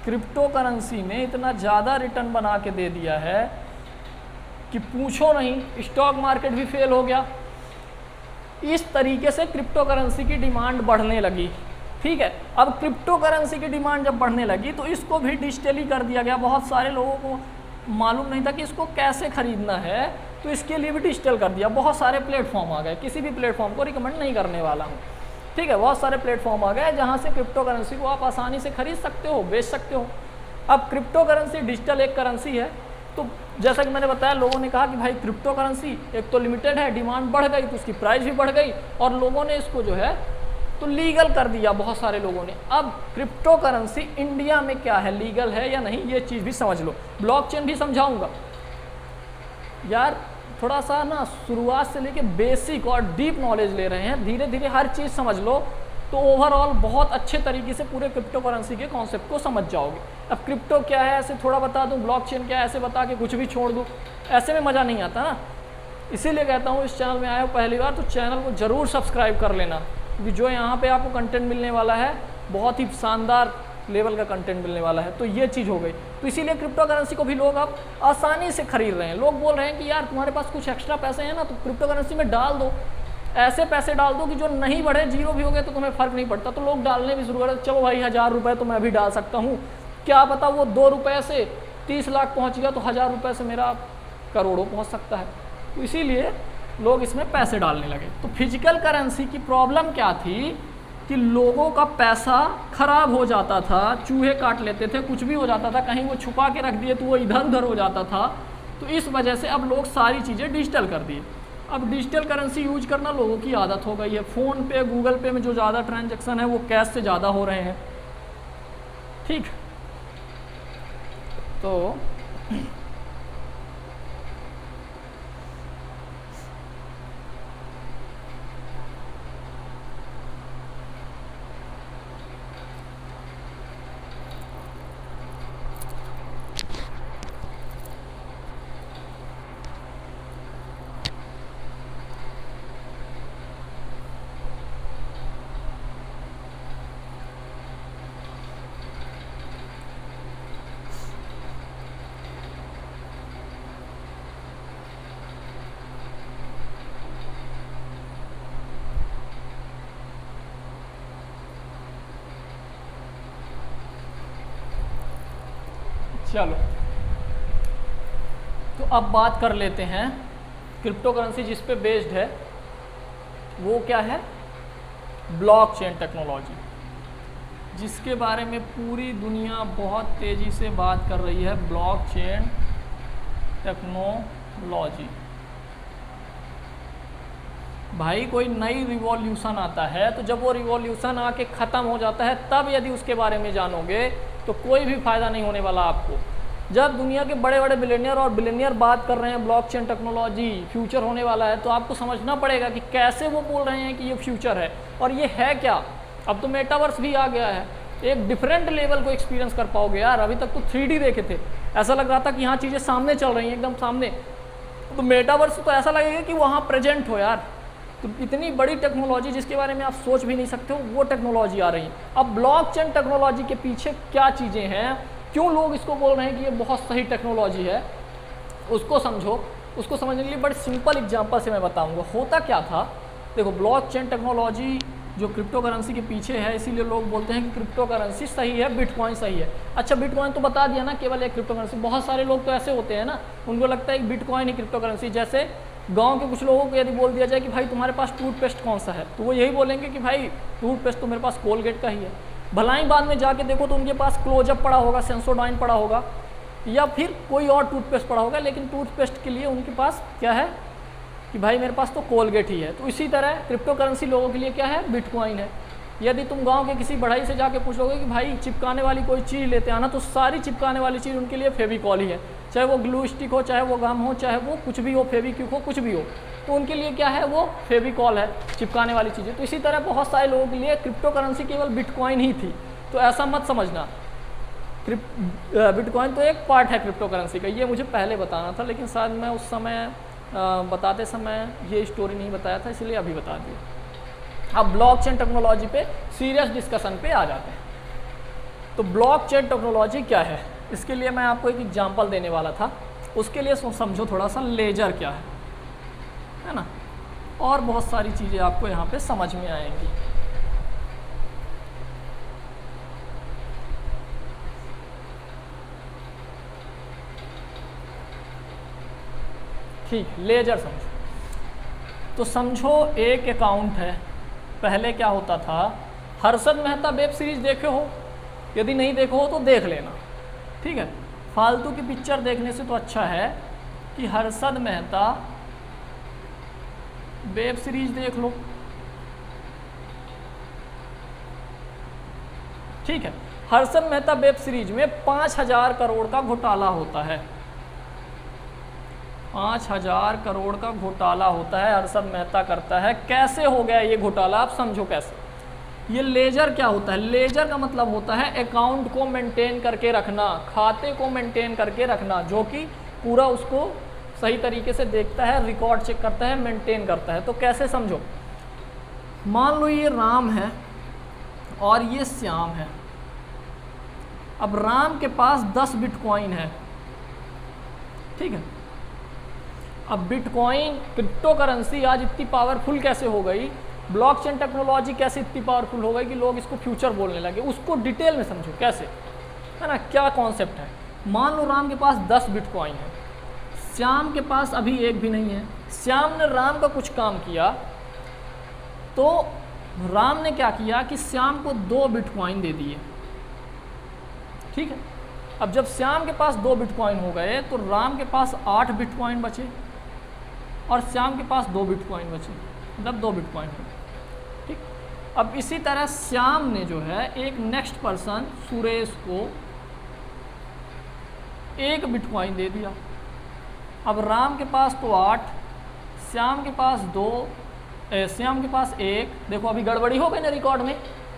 क्रिप्टो करेंसी ने इतना ज़्यादा रिटर्न बना के दे दिया है कि पूछो नहीं, स्टॉक मार्केट भी फेल हो गया। इस तरीके से क्रिप्टो करेंसी की डिमांड बढ़ने लगी। ठीक है, अब क्रिप्टो करेंसी की डिमांड जब बढ़ने लगी तो इसको भी डिजिटली कर दिया गया। बहुत सारे लोगों को मालूम नहीं था कि इसको कैसे खरीदना है, तो इसके लिए भी डिजिटल कर दिया। बहुत सारे प्लेटफॉर्म आ गए, किसी भी प्लेटफॉर्म को रिकमेंड नहीं करने वाला हूँ। ठीक है, बहुत सारे प्लेटफॉर्म आ गए जहाँ से क्रिप्टो करेंसी को आप आसानी से खरीद सकते हो, बेच सकते हो। अब क्रिप्टो करेंसी डिजिटल एक करेंसी है, तो जैसा कि मैंने बताया, लोगों ने कहा कि भाई क्रिप्टो करेंसी एक तो लिमिटेड है, डिमांड बढ़ गई तो उसकी प्राइस भी बढ़ गई, और लोगों ने इसको जो है तो लीगल कर दिया बहुत सारे लोगों ने। अब क्रिप्टो करेंसी इंडिया में क्या है, लीगल है या नहीं, ये चीज़ भी समझ लो। ब्लॉकचेन भी समझाऊंगा यार, थोड़ा सा ना शुरुआत से लेके बेसिक और डीप नॉलेज ले रहे हैं, धीरे धीरे हर चीज़ समझ लो तो ओवरऑल बहुत अच्छे तरीके से पूरे क्रिप्टो करेंसी के कॉन्सेप्ट को समझ जाओगे। अब क्रिप्टो क्या है ऐसे थोड़ा बता दूं, ब्लॉकचेन क्या है ऐसे बता के कुछ भी छोड़ दूं, ऐसे में मज़ा नहीं आता ना। इसीलिए कहता हूँ इस चैनल में आए हो पहली बार तो चैनल को ज़रूर सब्सक्राइब कर लेना, क्योंकि जो यहाँ पे आपको कंटेंट मिलने वाला है बहुत ही शानदार लेवल का कंटेंट मिलने वाला है। तो ये चीज़ हो गई। तो इसीलिए क्रिप्टो करेंसी को भी लोग अब आसानी से खरीद रहे हैं। लोग बोल रहे हैं कि यार तुम्हारे पास कुछ एक्स्ट्रा पैसे हैं ना, तो क्रिप्टो करेंसी में डाल दो, ऐसे पैसे डाल दो कि जो नहीं बढ़े, जीरो भी हो गए तो तुम्हें फ़र्क नहीं पड़ता। तो लोग डालने भी शुरू कर, चलो भाई 1000 रुपये तो मैं भी डाल सकता हूँ, क्या पता वो 2 रुपये से 30 लाख पहुँच गया तो 1000 रुपये से मेरा करोड़ों पहुँच सकता है। तो इसीलिए लोग इसमें पैसे डालने लगे। तो फिजिकल करेंसी की प्रॉब्लम क्या थी कि लोगों का पैसा खराब हो जाता था, चूहे काट लेते थे, कुछ भी हो जाता था, कहीं वो छुपा के रख दिए तो वो इधर उधर हो जाता था। तो इस वजह से अब लोग सारी चीज़ें डिजिटल कर दिए। अब डिजिटल करेंसी यूज करना लोगों की आदत हो गई है। फ़ोन पे, गूगल पे में जो ज़्यादा ट्रांजैक्शन है वो कैश से ज़्यादा हो रहे हैं। ठीक, तो चलो, तो अब बात कर लेते हैं क्रिप्टो करेंसी जिस पे बेस्ड है वो क्या है, ब्लॉकचेन टेक्नोलॉजी, जिसके बारे में पूरी दुनिया बहुत तेज़ी से बात कर रही है। ब्लॉकचेन टेक्नोलॉजी, भाई कोई नई रिवॉल्यूशन आता है तो जब वो रिवॉल्यूशन आके ख़त्म हो जाता है तब यदि उसके बारे में जानोगे तो कोई भी फ़ायदा नहीं होने वाला आपको। जब दुनिया के बड़े बड़े बिलियनियर और बिलियनियर बात कर रहे हैं ब्लॉकचेन टेक्नोलॉजी फ्यूचर होने वाला है, तो आपको समझना पड़ेगा कि कैसे वो बोल रहे हैं कि ये फ्यूचर है और ये है क्या। अब तो मेटावर्स भी आ गया है, एक डिफरेंट लेवल को एक्सपीरियंस कर पाओगे यार। अभी तक तो 3D देखे थे, ऐसा लग रहा था कि हाँ चीज़ें सामने चल रही हैं एकदम सामने, तो मेटावर्स तो ऐसा लगेगा कि वहाँ प्रेजेंट हो यार। तो इतनी बड़ी टेक्नोलॉजी जिसके बारे में आप सोच भी नहीं सकते हो, वो टेक्नोलॉजी आ रही है। अब ब्लॉकचेन टेक्नोलॉजी के पीछे क्या चीज़ें हैं, क्यों लोग इसको बोल रहे हैं कि ये बहुत सही टेक्नोलॉजी है, उसको समझो। उसको समझने के लिए बड़ी सिंपल एग्जांपल से मैं बताऊंगा। होता क्या था, देखो ब्लॉकचेन टेक्नोलॉजी जो क्रिप्टो करेंसी के पीछे है, इसीलिए लोग बोलते हैं कि क्रिप्टो करेंसी सही है, बिटकॉइन सही है। अच्छा, बिटकॉइन तो बता दिया ना, केवल एक क्रिप्टो करेंसी। बहुत सारे लोग तो ऐसे होते हैं ना, उनको लगता है कि बिटकॉइन ही क्रिप्टो करेंसी। जैसे गांव के कुछ लोगों को यदि बोल दिया जाए कि भाई तुम्हारे पास टूथपेस्ट कौन सा है, तो वो यही बोलेंगे कि भाई टूथपेस्ट तो मेरे पास कोलगेट का ही है। भलाई बाद में जाके देखो तो उनके पास क्लोजअप पड़ा होगा, सेंसोडाइन पड़ा होगा, या फिर कोई और टूथपेस्ट पड़ा होगा, लेकिन टूथपेस्ट के लिए उनके पास क्या है कि भाई मेरे पास तो कोलगेट ही है। तो इसी तरह क्रिप्टो करेंसी लोगों के लिए क्या है, बिटकॉइन है। यदि तुम गांव के किसी बढ़ई से जाके पूछ लोगे कि भाई चिपकाने वाली कोई चीज़ लेते आना, तो सारी चिपकाने वाली चीज़ उनके लिए फेविकॉल ही है। चाहे वो ग्लू स्टिक हो, चाहे वो गम हो, चाहे वो कुछ भी हो, फेविक्विक हो, कुछ भी हो, तो उनके लिए क्या है, वो फेविकॉल है, चिपकाने वाली चीज़ें। तो इसी तरह बहुत सारे लोगों के लिए क्रिप्टो करेंसी केवल बिटकॉइन ही थी। तो ऐसा मत समझना, बिटकॉइन तो एक पार्ट है क्रिप्टो करेंसी का। ये मुझे पहले बताना था, लेकिन शायद मैं उस समय बताते समय ये स्टोरी नहीं बताया था, इसलिए अभी बता दिया। अब ब्लॉकचेन टेक्नोलॉजी पे सीरियस डिस्कशन पे आ जाते हैं। तो ब्लॉकचेन टेक्नोलॉजी क्या है, इसके लिए मैं आपको एक एग्जांपल देने वाला था। उसके लिए समझो थोड़ा सा लेजर क्या है ना, और बहुत सारी चीज़ें आपको यहाँ पे समझ में आएंगी। ठीक, लेजर समझो। तो समझो एक अकाउंट है। पहले क्या होता था, हर्षद मेहता वेब सीरीज देखे हो, यदि नहीं देखो हो तो देख लेना, ठीक है। फालतू की पिक्चर देखने से तो अच्छा है कि हर्षद मेहता वेब सीरीज देख लो, ठीक है। हर्षद मेहता वेब सीरीज में 5,000 करोड़ का घोटाला होता है। 5,000 करोड़ का घोटाला होता है, हर्षद मेहता करता है। कैसे हो गया ये घोटाला, आप समझो कैसे। ये लेजर क्या होता है, लेजर का मतलब होता है अकाउंट को मेंटेन करके रखना, खाते को मेंटेन करके रखना, जो कि पूरा उसको सही तरीके से देखता है, रिकॉर्ड चेक करता है, मेंटेन करता है। तो कैसे समझो, मान लो ये राम है और ये श्याम है। अब राम के पास 10 बिटकॉइन है, ठीक है। अब बिटकॉइन क्रिप्टो करेंसी आज इतनी पावरफुल कैसे हो गई, ब्लॉकचेन टेक्नोलॉजी कैसे इतनी पावरफुल हो गई कि लोग इसको फ्यूचर बोलने लगे। उसको डिटेल में समझो कैसे, है ना, क्या कॉन्सेप्ट है। मान लो राम के पास 10 बिटकॉइन है, श्याम के पास अभी एक भी नहीं है। श्याम ने राम का कुछ काम किया, तो राम ने क्या किया कि श्याम को 2 बिटकॉइन दे दिए, ठीक है। अब जब श्याम के पास 2 बिटकॉइन हो गए तो राम के पास 8 बिटकॉइन बचे और श्याम के पास 2 बिटकॉइन बचे, मतलब 2 बिटकॉइन हो, ठीक। अब इसी तरह श्याम ने जो है एक नेक्स्ट पर्सन सुरेश को 1 बिटकॉइन दे दिया। अब राम के पास तो 8, श्याम के पास 2, श्याम के पास 1। देखो अभी गड़बड़ी हो गई ना, रिकॉर्ड में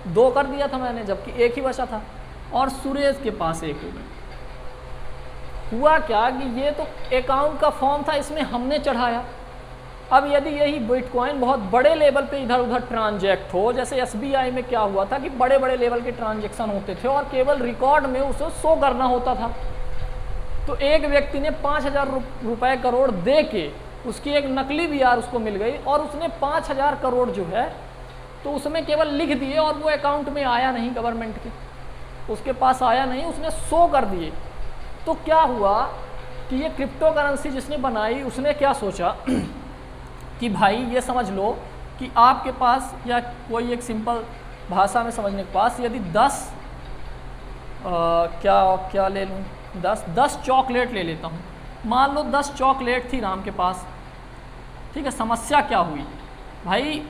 2 कर दिया था मैंने, जबकि 1 ही बचा था। और सुरेश के पास 1 हो गए। हुआ क्या कि ये तो अकाउंट का फॉर्म था, इसमें हमने चढ़ाया। अब यदि यही बिटकॉइन बहुत बड़े लेवल पे इधर उधर ट्रांजैक्ट हो, जैसे SBI में क्या हुआ था कि बड़े बड़े लेवल के ट्रांजैक्शन होते थे और केवल रिकॉर्ड में उसे शो करना होता था, तो एक व्यक्ति ने 5,000 रुपये करोड़ दे के उसकी एक नकली VR उसको मिल गई और उसने 5,000 करोड़ जो है तो उसमें केवल लिख दिए और वो अकाउंट में आया नहीं, गवर्नमेंट के उसके पास आया नहीं, उसने शो कर दिए। तो क्या हुआ कि ये क्रिप्टो करेंसी जिसने बनाई उसने क्या सोचा कि भाई ये समझ लो कि आपके पास, या कोई एक सिंपल भाषा में समझने के पास, यदि 10 क्या ले लूँ, 10 चॉकलेट ले लेता हूँ। मान लो 10 चॉकलेट थी राम के पास, ठीक है। समस्या क्या हुई भाई,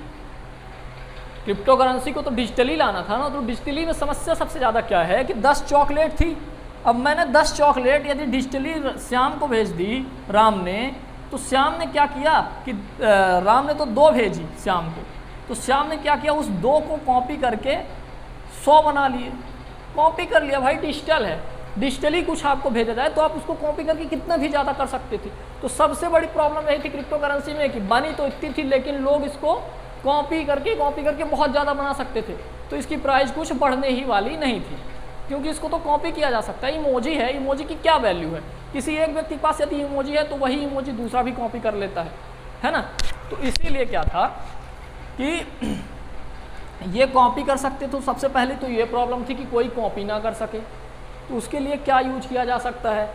क्रिप्टो करेंसी को तो डिजिटली लाना था ना, तो डिजिटली में समस्या सबसे ज़्यादा क्या है कि 10 चॉकलेट थी। अब मैंने 10 चॉकलेट यदि डिजिटली श्याम को भेज दी राम ने, तो श्याम ने क्या किया कि राम ने तो 2 भेजी श्याम को, तो श्याम ने क्या किया, उस 2 को कॉपी करके 100 बना लिए। कॉपी कर लिया भाई, डिजिटल है, डिजिटली कुछ आपको भेजा जाए तो आप उसको कॉपी करके कितना भी ज़्यादा कर सकते थे। तो सबसे बड़ी प्रॉब्लम यही थी क्रिप्टो करेंसी में कि बनी तो इतनी थी, लेकिन लोग इसको कॉपी करके बहुत ज़्यादा बना सकते थे, तो इसकी प्राइस कुछ बढ़ने ही वाली नहीं थी, क्योंकि इसको तो कॉपी किया जा सकता है। इमोजी है, इमोजी की क्या वैल्यू है, किसी एक व्यक्ति के पास यदि इमोजी है तो वही इमोजी दूसरा भी कॉपी कर लेता है ना। तो इसीलिए क्या था कि ये कॉपी कर सकते, तो सबसे पहले तो ये प्रॉब्लम थी कि कोई कॉपी ना कर सके, तो उसके लिए क्या यूज किया जा सकता है।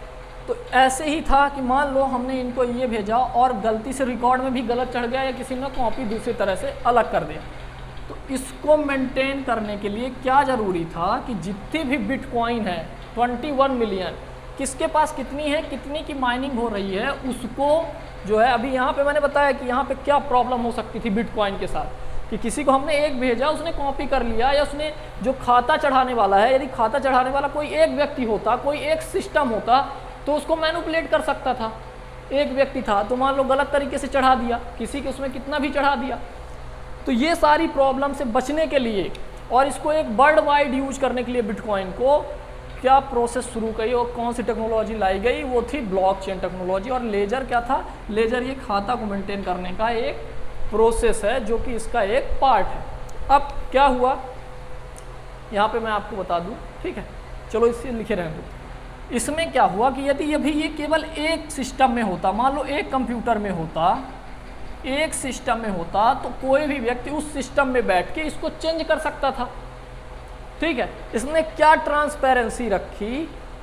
तो ऐसे ही था कि मान लो हमने इनको ये भेजा और गलती से रिकॉर्ड में भी गलत चढ़ गया या किसी ने कॉपी दूसरी तरह से अलग कर दिया, तो इसको मेंटेन करने के लिए क्या ज़रूरी था कि जितनी भी बिटकॉइन है 21 मिलियन, किसके पास कितनी है, कितनी की माइनिंग हो रही है, उसको जो है अभी यहाँ पे मैंने बताया कि यहाँ पे क्या प्रॉब्लम हो सकती थी बिटकॉइन के साथ, कि किसी को हमने एक भेजा, उसने कॉपी कर लिया, या उसने जो खाता चढ़ाने वाला है, यदि खाता चढ़ाने वाला कोई एक व्यक्ति होता, कोई एक सिस्टम होता, तो उसको मैनिपुलेट कर सकता था। एक व्यक्ति था तो मान लो गलत तरीके से चढ़ा दिया, किसी के उसमें कितना भी चढ़ा दिया। तो ये सारी प्रॉब्लम से बचने के लिए और इसको एक वर्ल्ड वाइड यूज करने के लिए बिटकॉइन को क्या प्रोसेस शुरू करी और कौन सी टेक्नोलॉजी लाई गई, वो थी ब्लॉकचेन टेक्नोलॉजी। और लेजर क्या था, लेजर ये खाता को मेंटेन करने का एक प्रोसेस है जो कि इसका एक पार्ट है। अब क्या हुआ यहाँ पे मैं आपको बता दूँ, ठीक है, चलो इसे लिखे रहने दो। इसमें क्या हुआ कि यदि अभी ये केवल एक सिस्टम में होता, मान लो एक कंप्यूटर में होता, एक सिस्टम में होता, तो कोई भी व्यक्ति उस सिस्टम में बैठ के इसको चेंज कर सकता था, ठीक है। इसने क्या ट्रांसपेरेंसी रखी,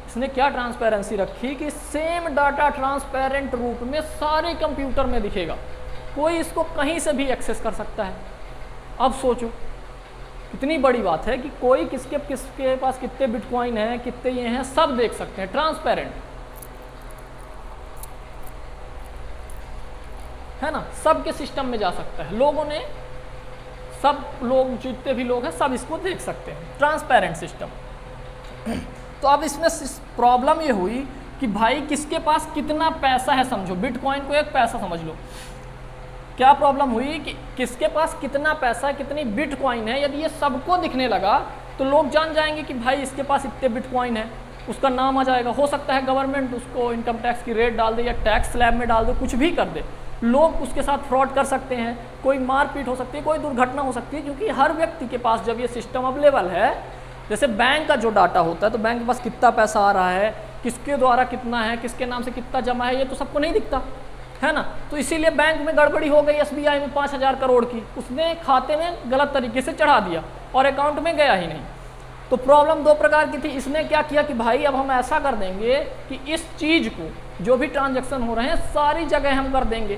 इसने क्या ट्रांसपेरेंसी रखी कि सेम डाटा ट्रांसपेरेंट रूप में सारे कंप्यूटर में दिखेगा, कोई इसको कहीं से भी एक्सेस कर सकता है। अब सोचो कितनी बड़ी बात है कि कोई किसके पास कितने बिटकॉइन हैं, कितने ये हैं, सब देख सकते हैं, ट्रांसपेरेंट है ना, सबके सिस्टम में जा सकता है, लोगों ने, सब लोग जितने भी लोग हैं सब इसको देख सकते हैं, ट्रांसपेरेंट सिस्टम। तो अब इसमें प्रॉब्लम ये हुई कि भाई किसके पास कितना पैसा है, समझो बिटकॉइन को एक पैसा समझ लो। क्या प्रॉब्लम हुई कि किसके पास कितना पैसा, कितनी बिटकॉइन है, यदि ये सबको दिखने लगा तो लोग जान जाएंगे कि भाई इसके पास इतने बिटकॉइन है, उसका नाम आ जाएगा। हो सकता है गवर्नमेंट उसको इनकम टैक्स की रेट डाल दे या टैक्स स्लैब में डाल दे, कुछ भी कर दे, लोग उसके साथ फ्रॉड कर सकते हैं, कोई मारपीट हो सकती है, कोई दुर्घटना हो सकती है, क्योंकि हर व्यक्ति के पास जब ये सिस्टम अवेलेबल है, जैसे बैंक का जो डाटा होता है, तो बैंक के पास कितना पैसा आ रहा है, किसके द्वारा कितना है, किसके नाम से कितना जमा है, ये तो सबको नहीं दिखता है ना। तो इसीलिए बैंक में गड़बड़ी हो गई, SBI में 5,000 करोड़ की, उसने खाते में गलत तरीके से चढ़ा दिया और अकाउंट में गया ही नहीं। तो प्रॉब्लम दो प्रकार की थी। इसने क्या किया कि भाई अब हम ऐसा कर देंगे कि इस चीज़ को, जो भी ट्रांजैक्शन हो रहे हैं सारी जगह हम कर देंगे,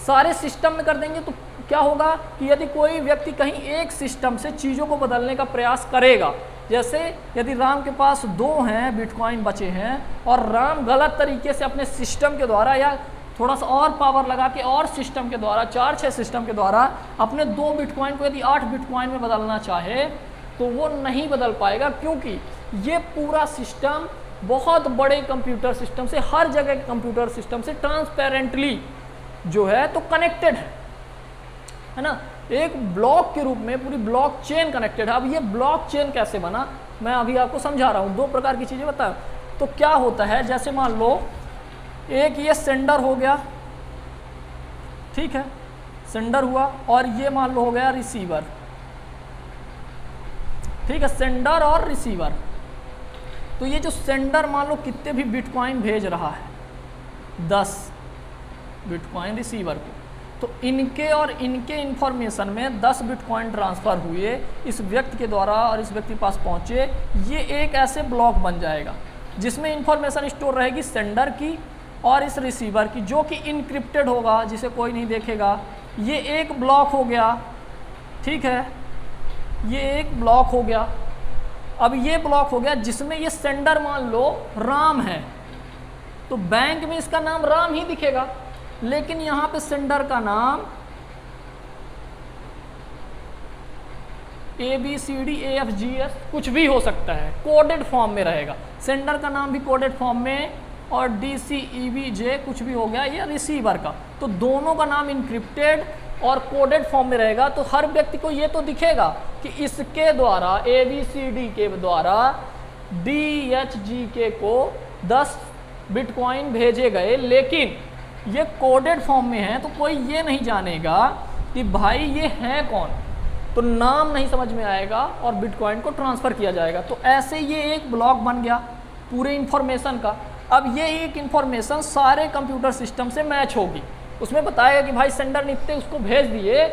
सारे सिस्टम में कर देंगे। तो क्या होगा कि यदि कोई व्यक्ति कहीं एक सिस्टम से चीज़ों को बदलने का प्रयास करेगा, जैसे यदि राम के पास 2 हैं बिटकॉइन बचे हैं और राम गलत तरीके से अपने सिस्टम के द्वारा या थोड़ा सा और पावर लगा के और सिस्टम के द्वारा 4-6 सिस्टम के द्वारा अपने 2 बिटकॉइन को यदि 8 बिटकॉइन में बदलना चाहे तो वो नहीं बदल पाएगा, क्योंकि ये पूरा सिस्टम बहुत बड़े कंप्यूटर सिस्टम से, हर जगह के कंप्यूटर सिस्टम से ट्रांसपेरेंटली जो है तो कनेक्टेड है ना, एक ब्लॉक के रूप में पूरी ब्लॉक चेन कनेक्टेड है। अब ये ब्लॉक चेन कैसे बना, मैं अभी आपको समझा रहा हूँ, 2 प्रकार की चीज़ें बता। तो क्या होता है, जैसे मान लो एक ये सेंडर हो गया, ठीक है, सेंडर हुआ, और ये मान लो हो गया रिसीवर, ठीक है, सेंडर और रिसीवर। तो ये जो सेंडर मान लो कितने भी बिटकॉइन भेज रहा है, 10 बिटकॉइन रिसीवर को, तो इनके और इनके इंफॉर्मेशन में 10 बिटकॉइन ट्रांसफ़र हुए इस व्यक्ति के द्वारा और इस व्यक्ति के पास पहुँचे। ये एक ऐसे ब्लॉक बन जाएगा जिसमें इंफॉर्मेशन स्टोर रहेगी सेंडर की और इस रिसीवर की, जो कि इनक्रिप्टेड होगा, जिसे कोई नहीं देखेगा। ये एक ब्लॉक हो गया, ठीक है, ये एक ब्लॉक हो गया। अब ये ब्लॉक हो गया जिसमें ये सेंडर मान लो राम है, तो बैंक में इसका नाम राम ही दिखेगा, लेकिन यहाँ पे सेंडर का नाम ABCDEFGH कुछ भी हो सकता है, कोडेड फॉर्म में रहेगा। सेंडर का नाम भी कोडेड फॉर्म में, और DCEBJ कुछ भी हो गया ये रिसीवर का, तो दोनों का नाम इनक्रिप्टेड और कोडेड फॉर्म में रहेगा। तो हर व्यक्ति को ये तो दिखेगा कि इसके द्वारा ABCD के द्वारा DHGK को 10 बिटकॉइन भेजे गए, लेकिन ये कोडेड फॉर्म में है, तो कोई ये नहीं जानेगा कि भाई ये है कौन, तो नाम नहीं समझ में आएगा और बिटकॉइन को ट्रांसफ़र किया जाएगा। तो ऐसे ये एक ब्लॉक बन गया पूरे इंफॉर्मेशन का। अब ये एक इंफॉर्मेशन सारे कंप्यूटर सिस्टम से मैच होगी, उसमें बताएगा कि भाई सेंडर ने इतने उसको भेज दिए,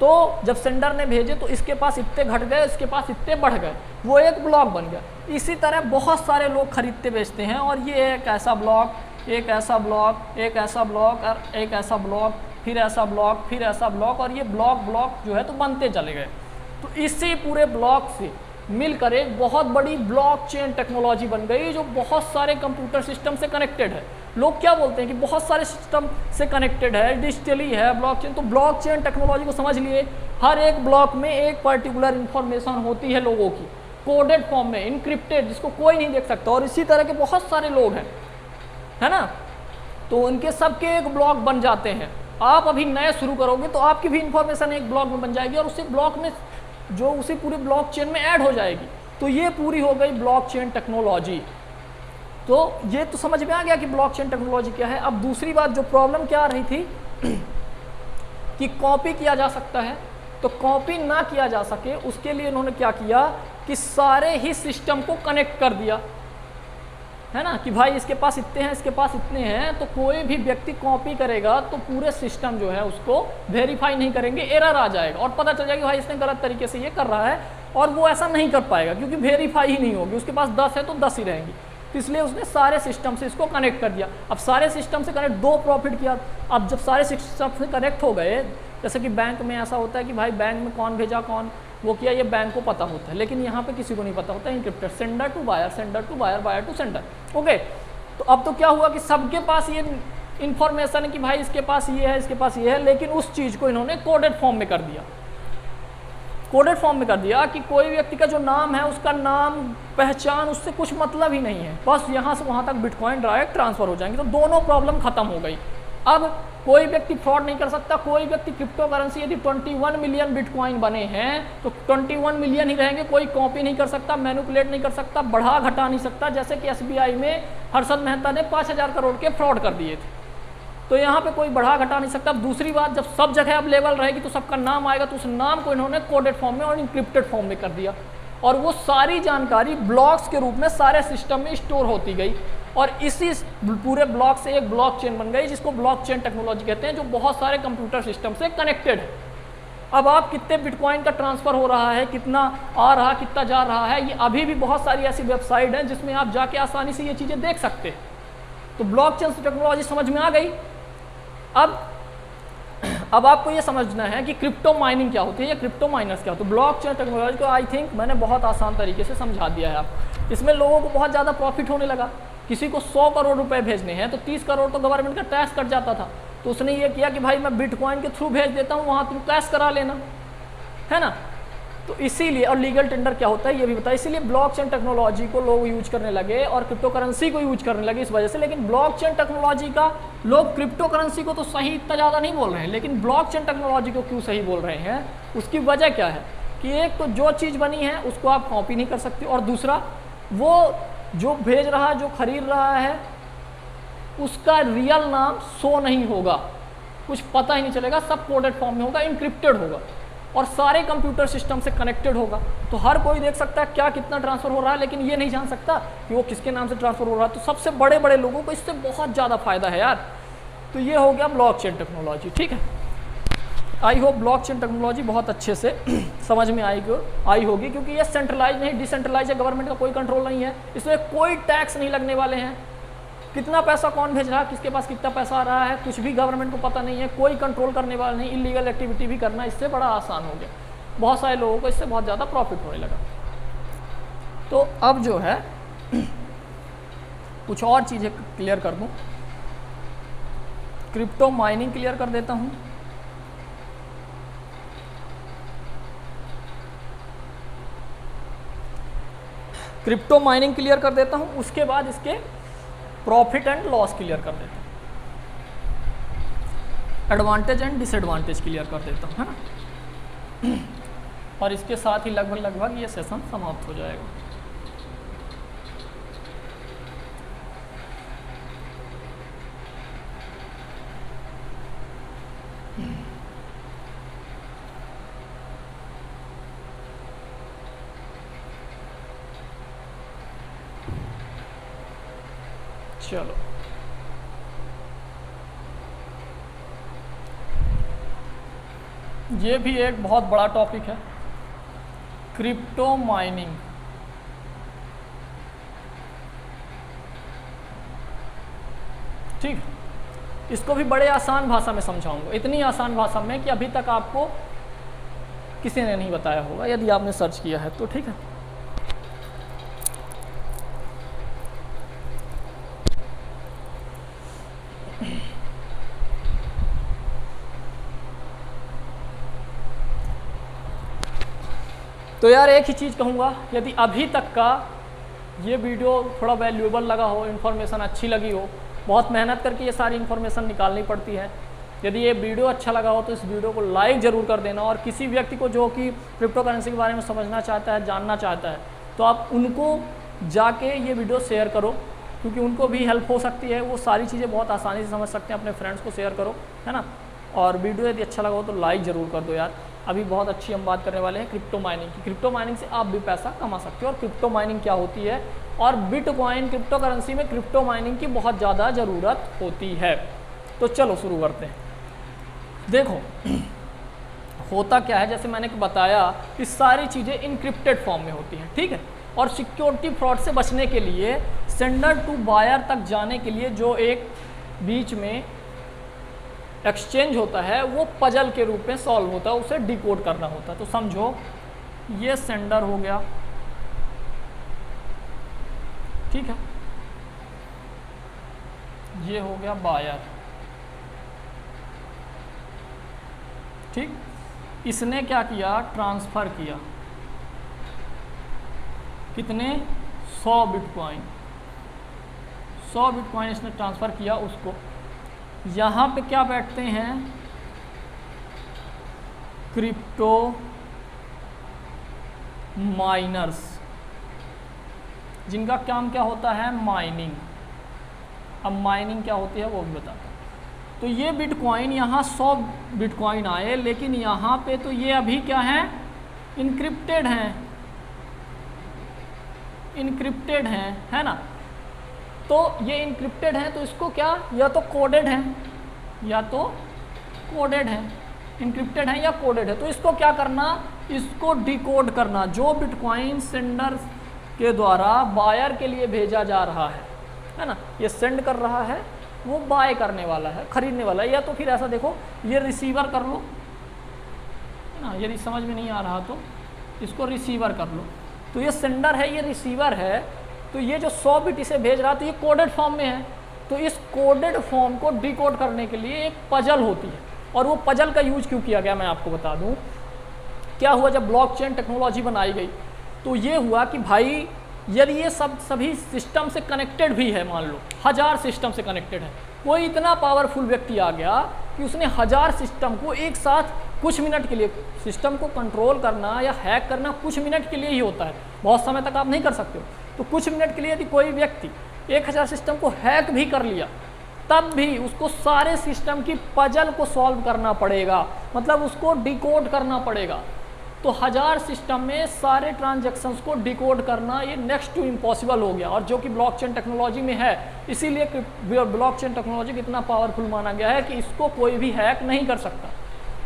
तो जब सेंडर ने भेजे तो इसके पास इतने घट गए, इसके पास इतने बढ़ गए, वो एक ब्लॉक बन गया। इसी तरह बहुत सारे लोग खरीदते बेचते हैं, और ये एक ऐसा ब्लॉक, एक ऐसा ब्लॉक, एक ऐसा ब्लॉक, और एक ऐसा ब्लॉक, फिर ऐसा ब्लॉक, फिर ऐसा ब्लॉक, और ये ब्लॉक जो है तो बनते चले गए। तो इसी पूरे ब्लॉक से मिलकर एक बहुत बड़ी ब्लॉकचेन टेक्नोलॉजी बन गई, जो बहुत सारे कंप्यूटर सिस्टम से कनेक्टेड है। लोग क्या बोलते हैं कि बहुत सारे सिस्टम से कनेक्टेड है, डिजिटली है ब्लॉकचेन। तो ब्लॉकचेन टेक्नोलॉजी को समझ लिए, हर एक ब्लॉक में एक पर्टिकुलर इंफॉर्मेशन होती है लोगों की, कोडेड फॉर्म में, इनक्रिप्टेड, जिसको कोई नहीं देख सकता। और इसी तरह के बहुत सारे लोग हैं, है ना, तो उनके सबके एक ब्लॉक बन जाते हैं। आप अभी नए शुरू करोगे तो आपकी भी इंफॉर्मेशन एक ब्लॉक में बन जाएगी, और उसी ब्लॉक में जो उसी पूरी ब्लॉकचेन में ऐड हो जाएगी। तो ये पूरी हो गई ब्लॉकचेन टेक्नोलॉजी। तो ये तो समझ में आ गया कि ब्लॉकचेन टेक्नोलॉजी क्या है। अब दूसरी बात, जो प्रॉब्लम क्या आ रही थी कि कॉपी किया जा सकता है, तो कॉपी ना किया जा सके उसके लिए इन्होंने क्या किया कि सारे ही सिस्टम को कनेक्ट कर दिया, है ना, कि भाई इसके पास इतने हैं, इसके पास इतने हैं, तो कोई भी व्यक्ति कॉपी करेगा तो पूरे सिस्टम जो है उसको वेरीफाई नहीं करेंगे, एरर आ जाएगा और पता चल जाएगा भाई इसने गलत तरीके से ये कर रहा है, और वो ऐसा नहीं कर पाएगा क्योंकि वेरीफाई ही नहीं होगी। उसके पास 10 है तो 10 ही रहेंगी। तो इसलिए उसने सारे सिस्टम से इसको कनेक्ट कर दिया। अब सारे सिस्टम से कनेक्ट, दो प्रॉफिट किया। अब जब सारे सिस्टम से कनेक्ट हो गए, जैसे कि बैंक में ऐसा होता है कि भाई बैंक में कौन भेजा, कौन वो किया, ये बैंक को पता होता है, लेकिन यहाँ पे किसी को नहीं पता होता है। Encrypted, sender to buyer, sender to buyer, buyer to sender. Okay, तो अब तो क्या हुआ कि सबके पास ये इन्फॉर्मेशन है कि भाई इसके पास ये है, इसके पास ये है, लेकिन उस चीज़ को इन्होंने कोडेड फॉर्म में कर दिया। कोडेड फॉर्म में कर दिया कि कोई व्यक्ति का जो नाम है, उसका नाम, पहचान, उससे कुछ मतलब ही नहीं है, बस यहाँ से वहाँ तक बिटकॉइन डायरेक्ट ट्रांसफर हो जाएंगे। तो दोनों प्रॉब्लम खत्म हो गई। अब कोई व्यक्ति फ्रॉड नहीं कर सकता। कोई व्यक्ति क्रिप्टो करेंसी, यदि 21 मिलियन बिटकॉइन बने हैं तो 21 मिलियन ही रहेंगे। कोई कॉपी नहीं कर सकता, मैनिपुलेट नहीं कर सकता, बढ़ा घटा नहीं सकता। जैसे कि SBI में हर्षद मेहता ने 5000 करोड़ के फ्रॉड कर दिए थे, तो यहाँ पे कोई बढ़ा घटा नहीं सकता। दूसरी बात, जब सब जगह अवेलेबल रहेगी तो सबका नाम आएगा, तो उस नाम को इन्होंने कोडेड फॉर्म में और इंक्रिप्टेड फॉर्म में कर दिया, और वो सारी जानकारी ब्लॉक्स के रूप में सारे सिस्टम में स्टोर होती गई, और इसी पूरे ब्लॉक से एक ब्लॉकचेन बन गई, जिसको ब्लॉकचेन टेक्नोलॉजी कहते हैं, जो बहुत सारे कंप्यूटर सिस्टम से कनेक्टेड है। अब आप कितने बिटकॉइन का ट्रांसफर हो रहा है, कितना आ रहा, कितना जा रहा है, ये अभी भी बहुत सारी ऐसी वेबसाइट हैं जिसमें आप जाके आसानी से ये चीज़ें देख सकते हैं। तो ब्लॉकचेन टेक्नोलॉजी समझ में आ गई। अब आपको ये समझना है कि क्रिप्टो माइनिंग क्या होती है या क्रिप्टो माइनर्स क्या होते हैं। ब्लॉकचेन टेक्नोलॉजी को आई थिंक मैंने बहुत आसान तरीके से समझा दिया है आपको। इसमें लोगों को बहुत ज़्यादा प्रॉफिट होने लगा। किसी को 100 करोड़ रुपए भेजने हैं तो 30 करोड़ तो गवर्नमेंट का टैक्स कट जाता था, तो उसने ये किया कि भाई मैं बिटकॉइन के थ्रू भेज देता हूँ, वहाँ तुम कैश करा लेना, है ना। तो इसीलिए, और लीगल टेंडर क्या होता है ये भी बताया। इसीलिए ब्लॉकचेन टेक्नोलॉजी को लोग यूज करने लगे और क्रिप्टो करेंसी को यूज करने लगे इस वजह से। लेकिन ब्लॉकचेन टेक्नोलॉजी का लोग क्रिप्टो करेंसी को तो सही इतना ज़्यादा नहीं बोल रहे हैं, लेकिन ब्लॉकचेन टेक्नोलॉजी को क्यों सही बोल रहे हैं, उसकी वजह क्या है कि एक तो जो चीज़ बनी है उसको आप कॉपी नहीं कर सकते, और दूसरा वो जो भेज रहा है, जो खरीद रहा है, उसका रियल नाम शो नहीं होगा, कुछ पता ही नहीं चलेगा, सब कोडेड फॉर्म में होगा, इनक्रिप्टेड होगा, और सारे कंप्यूटर सिस्टम से कनेक्टेड होगा। तो हर कोई देख सकता है क्या कितना ट्रांसफर हो रहा है, लेकिन ये नहीं जान सकता कि वो किसके नाम से ट्रांसफर हो रहा है। तो सबसे बड़े बड़े लोगों को इससे बहुत ज़्यादा फायदा है यार। तो ये हो गया ब्लॉकचेन टेक्नोलॉजी, ठीक है। आई होप ब्लॉकचेन टेक्नोलॉजी बहुत अच्छे से समझ में आई होगी, क्योंकि ये सेंट्रलाइज नहीं, डिसेंट्रलाइज है, गवर्नमेंट का कोई कंट्रोल नहीं है, इसमें कोई टैक्स नहीं लगने वाले हैं। कितना पैसा कौन भेज रहा है, किसके पास कितना पैसा आ रहा है, कुछ भी गवर्नमेंट को पता नहीं है, कोई कंट्रोल करने वाला नहीं। इलीगल एक्टिविटी भी करना इससे बड़ा आसान हो गया। बहुत सारे लोगों को इससे बहुत ज़्यादा प्रॉफिट होने लगा। तो अब जो है कुछ और चीज़ें क्लियर कर दूं। क्रिप्टो माइनिंग क्लियर कर देता हूं। क्रिप्टो माइनिंग क्लियर कर देता हूं, उसके बाद इसके प्रॉफिट एंड लॉस क्लियर कर देता हूँ, एडवांटेज एंड डिसएडवांटेज क्लियर कर देता हूँ, है ना। और इसके साथ ही लगभग ये सेशन समाप्त हो जाएगा। चलो, ये भी एक बहुत बड़ा टॉपिक है, क्रिप्टो माइनिंग। ठीक, इसको भी बड़े आसान भाषा में समझाऊंगा, इतनी आसान भाषा में कि अभी तक आपको किसी ने नहीं बताया होगा यदि आपने सर्च किया है तो। ठीक है, तो यार एक ही चीज़ कहूँगा, यदि अभी तक का ये वीडियो थोड़ा वैल्यूएबल लगा हो, इन्फॉर्मेशन अच्छी लगी हो, बहुत मेहनत करके ये सारी इन्फॉर्मेशन निकालनी पड़ती है, यदि ये वीडियो अच्छा लगा हो तो इस वीडियो को लाइक ज़रूर कर देना। और किसी व्यक्ति को जो कि क्रिप्टो करेंसी के बारे में समझना चाहता है, जानना चाहता है, तो आप उनको जाके ये वीडियो शेयर करो, क्योंकि उनको भी हेल्प हो सकती है, वो सारी चीज़ें बहुत आसानी से समझ सकते हैं। अपने फ्रेंड्स को शेयर करो, है ना। और वीडियो यदि अच्छा लगा हो तो लाइक ज़रूर कर दो यार। अभी बहुत अच्छी हम बात करने वाले हैं क्रिप्टो माइनिंग की। क्रिप्टो माइनिंग से आप भी पैसा कमा सकते हो, और क्रिप्टो माइनिंग क्या होती है, और बिटकॉइन क्रिप्टो करेंसी में क्रिप्टो माइनिंग की बहुत ज़्यादा ज़रूरत होती है। तो चलो शुरू करते हैं। देखो होता क्या है, जैसे मैंने बताया कि सारी चीज़ें इनक्रिप्टेड फॉर्म में होती हैं, ठीक है। और सिक्योरिटी फ्रॉड से बचने के लिए सेंडर टू बायर तक जाने के लिए जो एक बीच में एक्सचेंज होता है, वो पजल के रूप में सॉल्व होता है, उसे डिकोड करना होता है। तो समझो ये सेंडर हो गया, ठीक है, ये हो गया बायर, ठीक। इसने क्या किया, ट्रांसफ़र किया, कितने, 100 बिटकॉइन, 100 बिटकॉइन इसने ट्रांसफ़र किया उसको। यहाँ पे क्या बैठते हैं, क्रिप्टो माइनर्स, जिनका काम क्या होता है, माइनिंग। अब माइनिंग क्या होती है वो भी बताता हूँ। तो ये बिटकॉइन यहाँ 100 बिटकॉइन आए, लेकिन यहाँ पे तो ये अभी क्या है, इनक्रिप्टेड हैं, इनक्रिप्टेड हैं, है ना। तो ये इनक्रिप्टेड हैं, तो इसको क्या, या तो कोडेड है, या तो कोडेड है, इनक्रिप्टेड है या कोडेड है। तो इसको क्या करना, इसको डिकोड करना। जो बिटकॉइन सेंडर के द्वारा बायर के लिए भेजा जा रहा है ना, ये सेंड कर रहा है, वो बाय करने वाला है, खरीदने वाला है। या तो फिर ऐसा देखो, ये रिसीवर कर लो, है ना, यदि समझ में नहीं आ रहा तो इसको रिसीवर कर लो। तो ये सेंडर है, ये रिसीवर है। तो ये जो 100 बिट इसे भेज रहा है, तो ये कोडेड फॉर्म में है। तो इस कोडेड फॉर्म को डिकोड करने के लिए एक पजल होती है, और वो पजल का यूज क्यों किया गया मैं आपको बता दूं। क्या हुआ, जब ब्लॉकचेन टेक्नोलॉजी बनाई गई, तो ये हुआ कि भाई यदि ये सभी सिस्टम से कनेक्टेड भी है, मान लो 1000 सिस्टम से कनेक्टेड है, कोई इतना पावरफुल व्यक्ति आ गया कि उसने 1000 सिस्टम को एक साथ कुछ मिनट के लिए, सिस्टम को कंट्रोल करना या हैक करना कुछ मिनट के लिए ही होता है, बहुत समय तक आप नहीं कर सकते हो। तो कुछ मिनट के लिए यदि कोई व्यक्ति 1000 सिस्टम को हैक भी कर लिया, तब भी उसको सारे सिस्टम की पजल को सॉल्व करना पड़ेगा, मतलब उसको डिकोड करना पड़ेगा। तो 1000 सिस्टम में सारे ट्रांजैक्शंस को डिकोड करना ये नेक्स्ट टू इम्पॉसिबल हो गया, और जो कि ब्लॉकचेन टेक्नोलॉजी में है। इसीलिए ब्लॉकचेन टेक्नोलॉजी कितना पावरफुल माना गया है कि इसको कोई भी हैक नहीं कर सकता,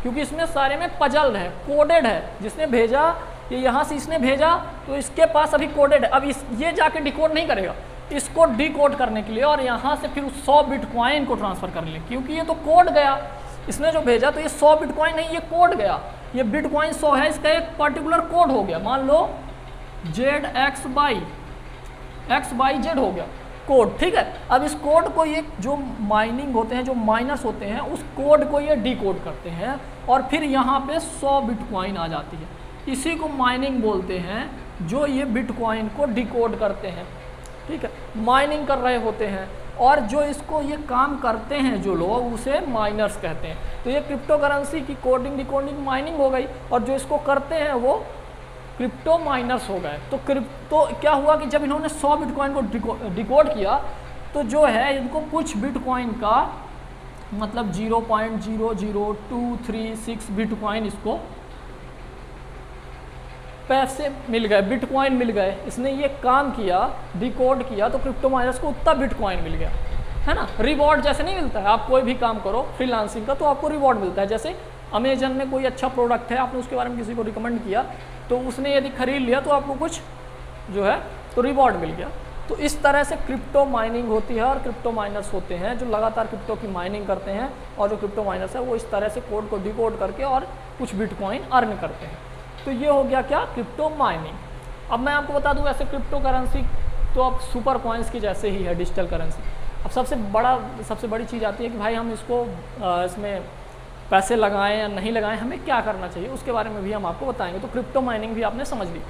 क्योंकि इसमें सारे में पजल है, कोडेड है। जिसने भेजा, ये यहाँ से इसने भेजा, तो इसके पास अभी कोडेड है। अब ये जाके डिकोड नहीं करेगा, इसको डिकोड करने के लिए और यहाँ से फिर 100 बिटकॉइन को ट्रांसफ़र कर ले, क्योंकि ये तो कोड गया, इसने जो भेजा तो ये 100 बिटकॉइन नहीं, ये कोड गया। ये बिटकॉइन 100 है, इसका एक पर्टिकुलर कोड हो गया, मान लो XYZ हो गया कोड, ठीक है। अब इस कोड को ये जो माइनिंग होते हैं, जो माइनर्स होते हैं, उस कोड को ये डिकोड करते हैं, और फिर यहाँ पे 100 बिटकॉइन आ जाती है। इसी को माइनिंग बोलते हैं, जो ये बिटकॉइन को डिकोड करते हैं, ठीक है, माइनिंग कर रहे होते हैं। और जो इसको ये काम करते हैं जो लोग, उसे माइनर्स कहते हैं। तो ये क्रिप्टो करेंसी की कोडिंग, डिकोडिंग, माइनिंग हो गई, और जो इसको करते हैं वो क्रिप्टो माइनर्स हो गए। तो क्या हुआ कि जब इन्होंने 100 बिटकॉइन को डिकोड किया, तो जो है इनको कुछ बिटकॉइन का मतलब 0.00236 बिटकॉइन इसको पैसे मिल गए, बिटकॉइन मिल गए। इसने ये काम किया, डिकोड किया, तो क्रिप्टो माइनर्स को उतना बिटकॉइन मिल गया, है ना। रिवॉर्ड जैसे नहीं मिलता है, आप कोई भी काम करो फ्रीलांसिंग का, तो आपको रिवॉर्ड मिलता है। जैसे अमेजन में कोई अच्छा प्रोडक्ट है, आपने उसके बारे में किसी को रिकमेंड किया, तो उसने यदि खरीद लिया तो आपको कुछ जो है तो रिवॉर्ड मिल गया। तो इस तरह से क्रिप्टो माइनिंग होती है और क्रिप्टो माइनर्स होते हैं जो लगातार क्रिप्टो की माइनिंग करते हैं, और जो क्रिप्टो माइनर्स है वो इस तरह से कोड को डिकोड करके और कुछ बिटकॉइन अर्न करते हैं। तो ये हो गया क्या, क्रिप्टो माइनिंग। अब मैं आपको बता दूं ऐसे क्रिप्टो करेंसी तो अब सुपर कॉइन्स की जैसे ही है डिजिटल करेंसी। अब सबसे बड़ी चीज़ आती है कि भाई हम इसको इसमें पैसे लगाएं या नहीं लगाएं, हमें क्या करना चाहिए, उसके बारे में भी हम आपको बताएंगे। तो क्रिप्टो माइनिंग भी आपने समझ ली।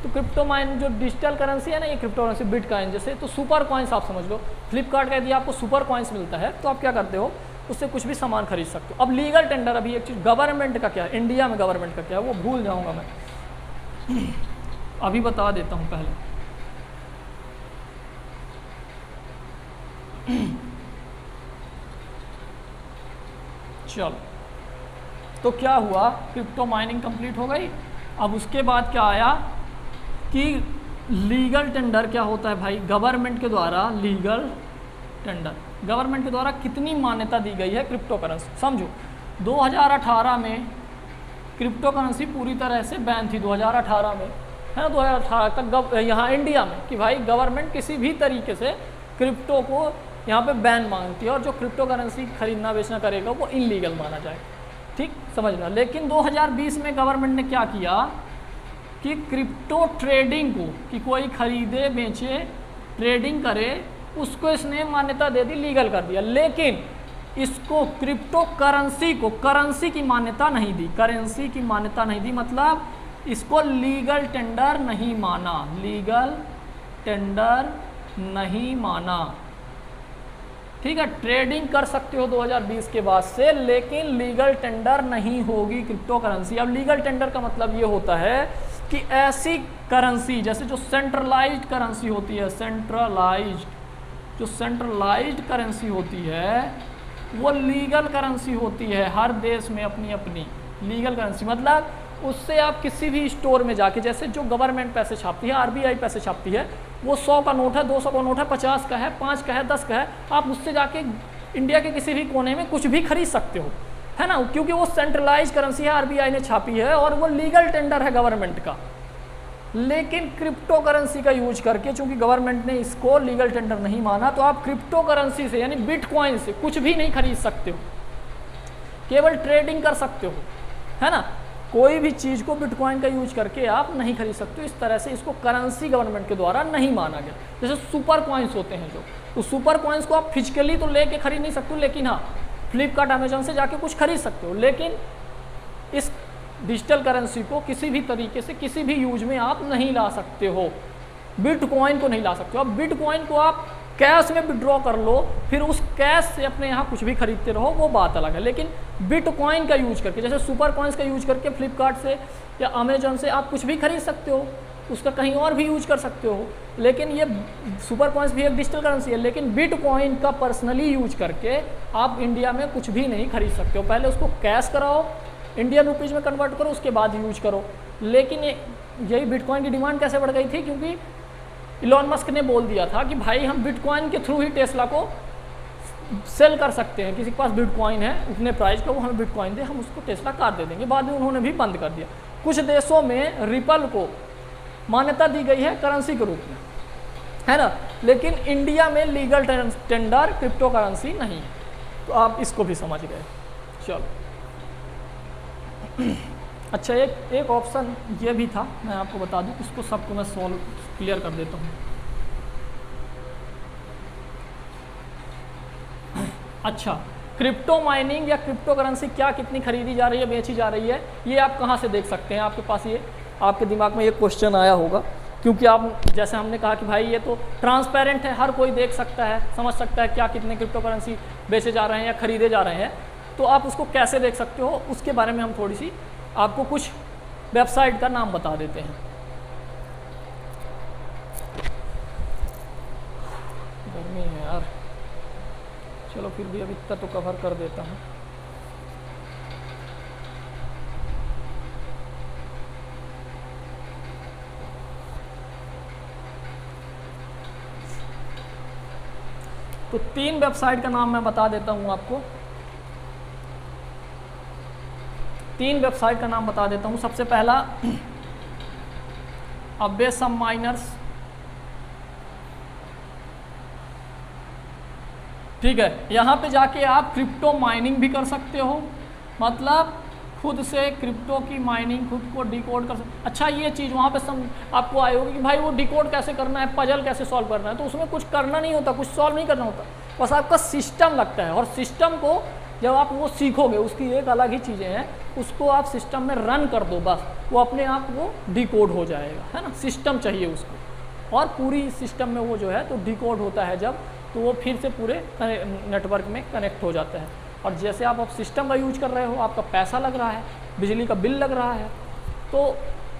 तो क्रिप्टो माइन जो डिजिटल करेंसी है ना, ये क्रिप्टो करेंसी बिटकॉइन जैसे, तो सुपर कॉइन्स आप समझ लो। फ्लिपकार्ट का यदि आपको सुपर कॉइन्स मिलता है तो आप क्या करते हो, उससे कुछ भी सामान खरीद सकते हो। अब लीगल टेंडर, अभी एक चीज़ गवर्नमेंट का क्या है, इंडिया में गवर्नमेंट का क्या है वो भूल जाऊँगा मैं, अभी बता देता हूँ पहले। चलो, तो क्या हुआ, क्रिप्टो माइनिंग कंप्लीट हो गई। अब उसके बाद क्या आया कि लीगल टेंडर क्या होता है भाई, गवर्नमेंट के द्वारा लीगल टेंडर, गवर्नमेंट के द्वारा कितनी मान्यता दी गई है क्रिप्टो करेंसी। समझो 2018 में क्रिप्टो करेंसी पूरी तरह से बैन थी, 2018 में है ना, 2018 तक यहाँ इंडिया में कि भाई गवर्नमेंट किसी भी तरीके से क्रिप्टो को यहाँ पे बैन मांगती है, और जो क्रिप्टो करेंसी खरीदना बेचना करेगा वो इनलीगल माना जाए, ठीक समझना। लेकिन 2020 में गवर्नमेंट ने क्या किया कि क्रिप्टो ट्रेडिंग को, कि कोई खरीदे बेचे ट्रेडिंग करे, उसको इसने मान्यता दे दी, लीगल कर दिया। लेकिन इसको क्रिप्टो करेंसी को, करेंसी की मान्यता नहीं दी, करेंसी की मान्यता नहीं दी, मतलब इसको लीगल टेंडर नहीं माना, लीगल टेंडर नहीं माना, ठीक है। ट्रेडिंग कर सकते हो 2020 के बाद से, लेकिन लीगल टेंडर नहीं होगी क्रिप्टो करेंसी। अब लीगल टेंडर का मतलब ये होता है कि ऐसी करेंसी जैसे जो सेंट्रलाइज्ड करेंसी होती है, जो सेंट्रलाइज्ड करेंसी होती है वो लीगल करेंसी होती है, हर देश में अपनी अपनी लीगल करेंसी। मतलब उससे आप किसी भी स्टोर में जाके, जैसे जो गवर्नमेंट पैसे छापती है, आरबीआई पैसे छापती है, वो 100 का नोट है, 200 का नोट है, 50 का है, 5 का है, 10 का है, आप उससे जाके इंडिया के किसी भी कोने में कुछ भी खरीद सकते हो, है ना, क्योंकि वो सेंट्रलाइज करेंसी है, आरबीआई ने छापी है और वो लीगल टेंडर है गवर्नमेंट का। लेकिन क्रिप्टो करेंसी का यूज करके, चूंकि गवर्नमेंट ने इसको लीगल टेंडर नहीं माना, तो आप क्रिप्टो करेंसी से यानी बिटकॉइन से कुछ भी नहीं खरीद सकते हो, केवल ट्रेडिंग कर सकते हो, है ना। कोई भी चीज़ को बिटकॉइन का यूज करके आप नहीं खरीद सकते हो। इस तरह से इसको करेंसी गवर्नमेंट के द्वारा नहीं माना गया। जैसे सुपर कॉइन्स होते हैं जो, तो सुपर कॉइन्स को आप फिजिकली तो लेके खरीद नहीं सकते हो, लेकिन हाँ फ्लिपकार्ट अमेजन से जाके कुछ खरीद सकते हो। लेकिन इस डिजिटल करेंसी को किसी भी तरीके से किसी भी यूज में आप नहीं ला सकते हो, बिटकॉइन को नहीं ला सकते हो। अब बिटकॉइन को आप कैश में विड्रॉ कर लो, फिर उस कैश से अपने यहाँ कुछ भी खरीदते रहो, वो बात अलग है। लेकिन बिटकॉइन का यूज करके, जैसे सुपर कॉइन्स का यूज करके फ्लिपकार्ट से या अमेजन से आप कुछ भी खरीद सकते हो, उसका कहीं और भी यूज कर सकते हो। लेकिन ये सुपर कॉइन्स भी एक डिजिटल करेंसी है, लेकिन बिटकॉइन का पर्सनली यूज करके आप इंडिया में कुछ भी नहीं खरीद सकते हो। पहले उसको कैश कराओ, इंडियन रुपीज़ में कन्वर्ट करो, उसके बाद यूज करो। लेकिन यही बिटकॉइन की डिमांड कैसे बढ़ गई थी, क्योंकि इलॉन मस्क ने बोल दिया था कि भाई हम बिटकॉइन के थ्रू ही टेस्ला को सेल कर सकते हैं, किसी के पास बिटकॉइन है उतने प्राइस का, वो हमें बिटकॉइन दे, हम उसको टेस्ला कार दे देंगे। बाद में उन्होंने भी बंद कर दिया। कुछ देशों में रिपल को मान्यता दी गई है करेंसी के रूप में, है ना, लेकिन इंडिया में लीगल टेंडर क्रिप्टो करेंसी नहीं है। तो आप इसको भी समझ गए। चलो अच्छा, एक ऑप्शन ये भी था, मैं आपको बता दूं, इसको सबको मैं सॉल्व क्लियर कर देता हूँ। अच्छा, क्रिप्टो माइनिंग या क्रिप्टो करेंसी क्या कितनी खरीदी जा रही है, बेची जा रही है, ये आप कहाँ से देख सकते हैं। आपके पास ये, आपके दिमाग में ये क्वेश्चन आया होगा, क्योंकि आप, जैसे हमने कहा कि भाई ये तो ट्रांसपेरेंट है, हर कोई देख सकता है, समझ सकता है क्या कितने क्रिप्टो करेंसी बेचे जा रहे हैं या खरीदे जा रहे हैं। तो आप उसको कैसे देख सकते हो, उसके बारे में हम थोड़ी सी आपको कुछ वेबसाइट का नाम बता देते हैं। गर्मी है यार, चलो फिर भी अभी तक तो कवर कर देता हूँ। तो 3 वेबसाइट का नाम मैं बता देता हूँ आपको। 3 वेबसाइट का नाम बता देता हूँ। सबसे पहला अबे सम माइनर्स, ठीक है। यहाँ पे जाके आप क्रिप्टो माइनिंग भी कर सकते हो, मतलब खुद से क्रिप्टो की माइनिंग खुद को डिकोड कर सकते। अच्छा ये चीज़ वहाँ पे आपको आई होगी कि भाई वो डिकोड कैसे करना है, पजल कैसे सॉल्व करना है। तो उसमें कुछ करना नहीं होता, कुछ सॉल्व नहीं करना होता, बस आपका सिस्टम लगता है। और सिस्टम को जब आप वो सीखोगे उसकी एक अलग ही चीज़ें हैं, उसको आप सिस्टम में रन कर दो, बस वो अपने आप वो डिकोड हो जाएगा, है ना। सिस्टम चाहिए उसको, और पूरी सिस्टम में वो जो है तो डिकोड होता है जब, तो वो फिर से पूरे नेटवर्क में कनेक्ट हो जाता है। और जैसे आप सिस्टम का यूज कर रहे हो, आपका पैसा लग रहा है, बिजली का बिल लग रहा है, तो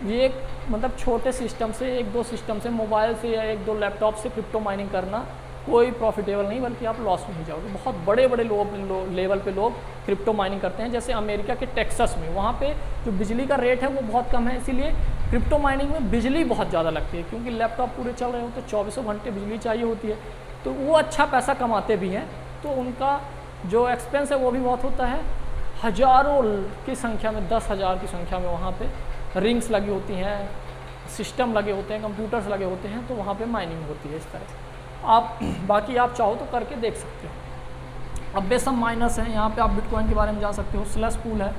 ये मतलब छोटे सिस्टम से, 1-2 सिस्टम से, मोबाइल से या 1-2 लैपटॉप से क्रिप्टो माइनिंग करना कोई प्रॉफिटेबल नहीं, बल्कि आप लॉस में ही जाओगे। बहुत बड़े बड़े लेवल पे लोग क्रिप्टो माइनिंग करते हैं। जैसे अमेरिका के टेक्सास में, वहाँ पे जो बिजली का रेट है वो बहुत कम है, इसीलिए क्रिप्टो माइनिंग में बिजली बहुत ज़्यादा लगती है, क्योंकि लैपटॉप पूरे चल रहे होते हैं, 24 घंटे बिजली चाहिए होती है। तो वो अच्छा पैसा कमाते भी हैं, तो उनका जो एक्सपेंस है वो भी बहुत होता है। हज़ारों की संख्या में, 10,000 की संख्या में वहाँ पे रिंग्स लगी होती हैं, सिस्टम लगे होते हैं, कंप्यूटर्स लगे होते हैं, तो वहाँ पे माइनिंग होती है इस तरह से। आप बाकी आप चाहो तो करके देख सकते हो। अब बेसम माइनर्स हैं, यहाँ पे आप बिटकॉइन के बारे में जान सकते हो। स्लश पूल है,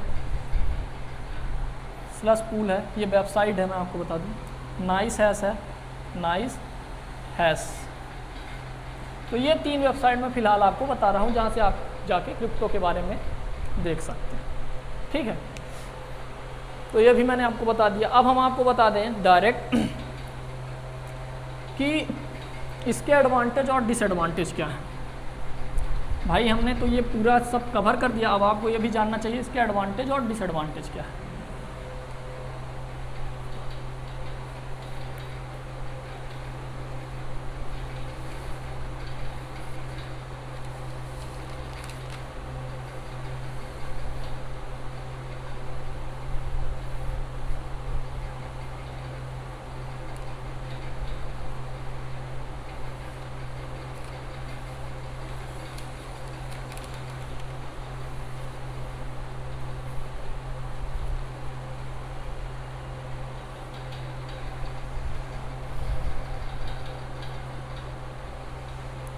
स्लश पूल है, ये वेबसाइट है, मैं आपको बता दूँ। नाइस हैश है, नाइस हैश। तो ये 3 वेबसाइट में फ़िलहाल आपको बता रहा हूँ, जहाँ से आप जाके क्रिप्टो के बारे में देख सकते हैं, ठीक है। तो ये भी मैंने आपको बता दिया। अब हम आपको बता दें डायरेक्ट कि इसके एडवांटेज और डिसएडवांटेज क्या है। भाई हमने तो ये पूरा सब कवर कर दिया, अब आपको ये भी जानना चाहिए इसके एडवांटेज और डिसएडवांटेज क्या है।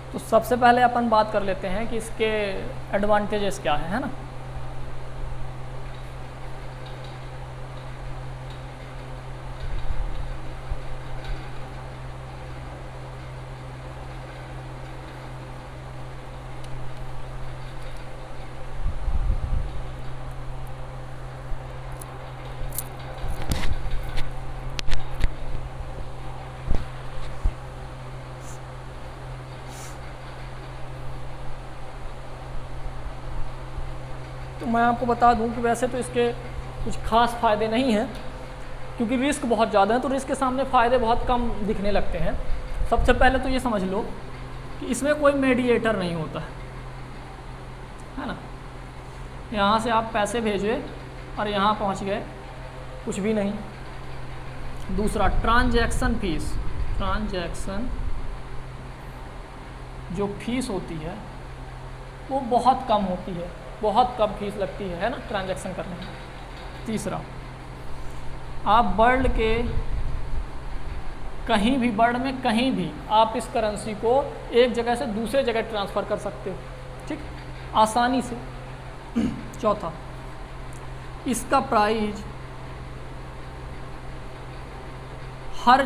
तो सबसे पहले अपन बात कर लेते हैं कि इसके एडवांटेजेस क्या है ना। तो मैं आपको बता दूं कि वैसे तो इसके कुछ खास फ़ायदे नहीं हैं, क्योंकि रिस्क बहुत ज़्यादा है, तो रिस्क के सामने फ़ायदे बहुत कम दिखने लगते हैं। सबसे पहले तो ये समझ लो कि इसमें कोई मीडिएटर नहीं होता है ना। यहाँ से आप पैसे भेजे और यहाँ पहुँच गए, कुछ भी नहीं। दूसरा, ट्रांजैक्शन फीस, ट्रांजैक्शन जो फीस होती है वो बहुत कम होती है, बहुत कम फीस लगती है ना ट्रांजैक्शन करने में। तीसरा, आप वर्ल्ड के कहीं भी, वर्ल्ड में कहीं भी आप इस करेंसी को एक जगह से दूसरे जगह ट्रांसफ़र कर सकते हो, ठीक, आसानी से। चौथा, इसका प्राइस हर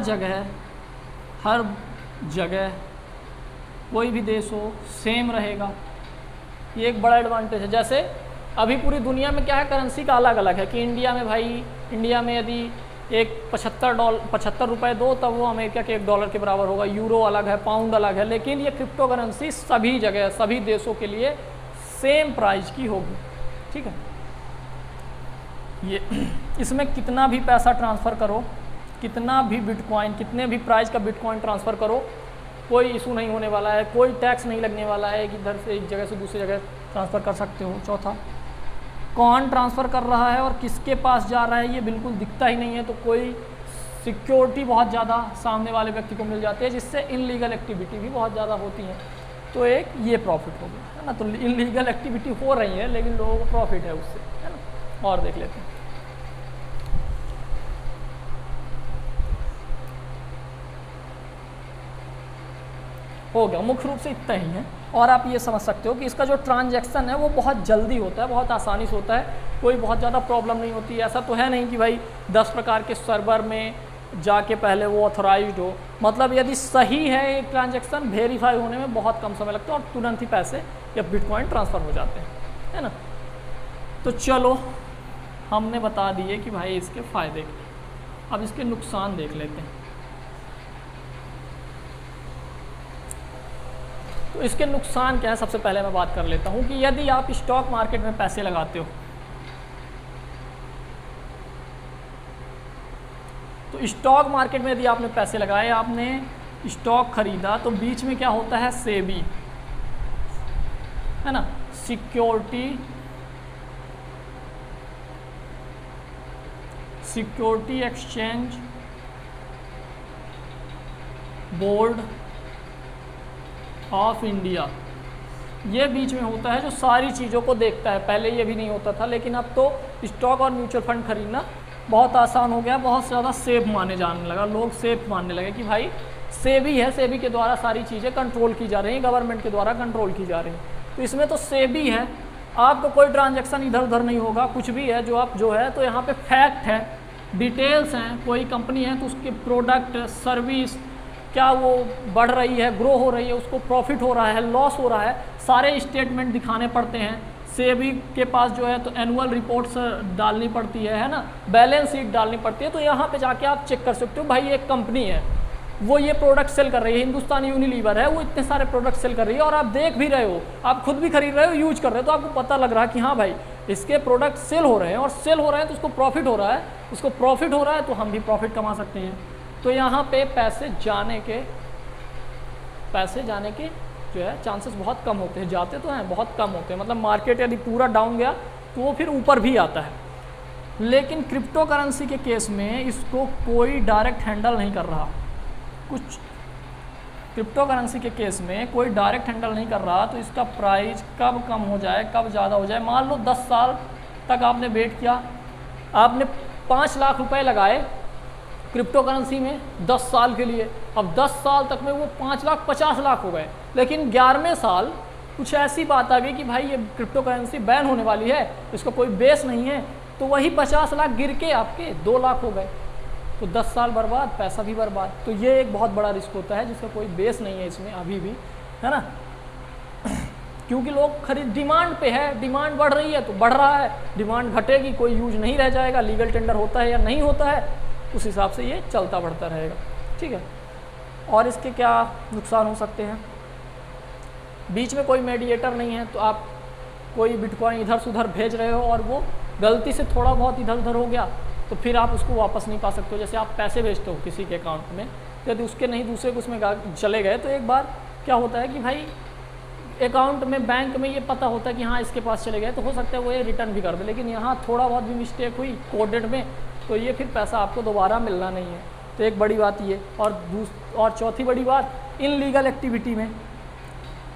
जगह कोई भी देश हो सेम रहेगा, ये एक बड़ा एडवांटेज है। जैसे अभी पूरी दुनिया में क्या है, करेंसी का अलग अलग है कि इंडिया में, भाई इंडिया में यदि एक 75 रुपये दो तब वो अमेरिका के $1 के बराबर होगा। यूरो अलग है, पाउंड अलग है, लेकिन ये क्रिप्टो करेंसी सभी जगह, सभी देशों के लिए सेम प्राइस की होगी, ठीक है। ये इसमें कितना भी पैसा ट्रांसफ़र करो, कितना भी बिटकॉइन, कितने भी प्राइस का बिटकॉइन ट्रांसफ़र करो, कोई इशू नहीं होने वाला है, कोई टैक्स नहीं लगने वाला है कि इधर से एक जगह से दूसरी जगह ट्रांसफ़र कर सकते हो। चौथा, कौन ट्रांसफ़र कर रहा है और किसके पास जा रहा है ये बिल्कुल दिखता ही नहीं है, तो कोई सिक्योरिटी बहुत ज़्यादा सामने वाले व्यक्ति को मिल जाती है, जिससे इनलीगल एक्टिविटी भी बहुत ज़्यादा होती है। तो एक ये प्रॉफिट हो गया है ना। तो इनलीगल एक्टिविटी हो रही है लेकिन लोगों को प्रॉफिट है उससे, है ना। और देख लेते हैं। हो गया, मुख्य रूप से इतना ही है। और आप ये समझ सकते हो कि इसका जो ट्रांजैक्शन है वो बहुत जल्दी होता है, बहुत आसानी से होता है, कोई बहुत ज़्यादा प्रॉब्लम नहीं होती है। ऐसा तो है नहीं कि भाई 10 प्रकार के सर्वर में जाके पहले वो ऑथोराइज्ड हो। मतलब यदि सही है एक ट्रांजैक्शन, वेरीफाई होने में बहुत कम समय लगता है और तुरंत ही पैसे या बिटकॉइन ट्रांसफ़र हो जाते हैं, है ना। तो चलो हमने बता दिए कि भाई इसके फ़ायदे, अब इसके नुकसान देख लेते हैं। तो इसके नुकसान क्या है, सबसे पहले मैं बात कर लेता हूँ कि यदि आप स्टॉक मार्केट में पैसे लगाते हो तो स्टॉक मार्केट में यदि आपने पैसे लगाए, आपने स्टॉक खरीदा, तो बीच में क्या होता है, सेबी, है ना, security exchange board of India, ये बीच में होता है जो सारी चीज़ों को देखता है। पहले ये भी नहीं होता था, लेकिन अब तो स्टॉक और म्यूचुअल फंड खरीदना बहुत आसान हो गया, बहुत ज़्यादा सेफ माने जाने लगा, लोग सेफ मानने लगे कि भाई सेबी है, सेबी के द्वारा सारी चीज़ें कंट्रोल की जा रही हैं, गवर्नमेंट के द्वारा कंट्रोल की जा रही हैं। तो इसमें तो सेबी है, आपको कोई ट्रांजैक्शन इधर उधर नहीं होगा, कुछ भी है जो आप जो है, तो यहाँ पे फैक्ट है, डिटेल्स हैं, कोई कंपनी है तो उसके प्रोडक्ट, सर्विस क्या वो बढ़ रही है, ग्रो हो रही है, उसको प्रॉफिट हो रहा है, लॉस हो रहा है, सारे स्टेटमेंट दिखाने पड़ते हैं। सेबी के पास जो है तो एनुअल रिपोर्ट्स डालनी पड़ती है ना, बैलेंस शीट डालनी पड़ती है। तो यहाँ पे जाके आप चेक कर सकते हो भाई एक कंपनी है, वो ये प्रोडक्ट सेल कर रही है, हिंदुस्तान यूनिलीवर है, वो इतने सारे प्रोडक्ट सेल कर रही है और आप देख भी रहे हो, आप खुद भी खरीद रहे हो, यूज कर रहे हो, तो आपको पता लग रहा है कि हाँ भाई इसके प्रोडक्ट सेल हो रहे हैं, और सेल हो रहे हैं तो उसको प्रॉफिट हो रहा है, उसको प्रॉफिट हो रहा है तो हम भी प्रॉफिट कमा सकते हैं। तो यहाँ पे पैसे जाने के जो है चांसेस बहुत कम होते हैं, जाते तो हैं बहुत कम होते हैं। मतलब मार्केट यदि पूरा डाउन गया तो वो फिर ऊपर भी आता है। लेकिन क्रिप्टो करेंसी के केस में इसको कोई डायरेक्ट हैंडल नहीं कर रहा, कुछ क्रिप्टो करेंसी के केस में कोई डायरेक्ट हैंडल नहीं कर रहा, तो इसका प्राइस कब कम हो जाए कब ज़्यादा हो जाए। मान लो 10 साल तक आपने वेट किया, आपने 5 लाख रुपए लगाए क्रिप्टो करेंसी में 10 साल के लिए, अब 10 साल तक में वो 5 लाख 50 लाख हो गए। लेकिन 11वें साल कुछ ऐसी बात आ गई कि भाई ये क्रिप्टो करेंसी बैन होने वाली है, इसका कोई बेस नहीं है, तो वही 50 लाख गिर के आपके 2 लाख हो गए। तो 10 साल बर्बाद, पैसा भी बर्बाद। तो ये एक बहुत बड़ा रिस्क होता है जिसका कोई बेस नहीं है इसमें अभी भी, है ना। क्योंकि लोग खरीद, डिमांड पे है, डिमांड बढ़ रही है तो बढ़ रहा है, डिमांड घटेगी कोई यूज नहीं रह जाएगा, लीगल टेंडर होता है या नहीं होता है उस हिसाब से ये चलता बढ़ता रहेगा, ठीक है। और इसके क्या नुकसान हो सकते हैं, बीच में कोई मीडिएटर नहीं है, तो आप कोई बिटकॉइन इधर से उधर भेज रहे हो और वो गलती से थोड़ा बहुत इधर उधर हो गया तो फिर आप उसको वापस नहीं पा सकते हो। जैसे आप पैसे भेजते हो किसी के अकाउंट में, यदि उसके नहीं दूसरे को उसमें चले गए तो एक बार क्या होता है कि भाई अकाउंट में, बैंक में ये पता होता है कि हाँ इसके पास चले गए, तो हो सकता है वो ये रिटर्न भी कर दे। लेकिन यहाँ थोड़ा बहुत भी मिस्टेक हुई कोडेड में तो ये फिर पैसा आपको दोबारा मिलना नहीं है। तो एक बड़ी बात ये, और चौथी बड़ी बात, इनलीगल एक्टिविटी में,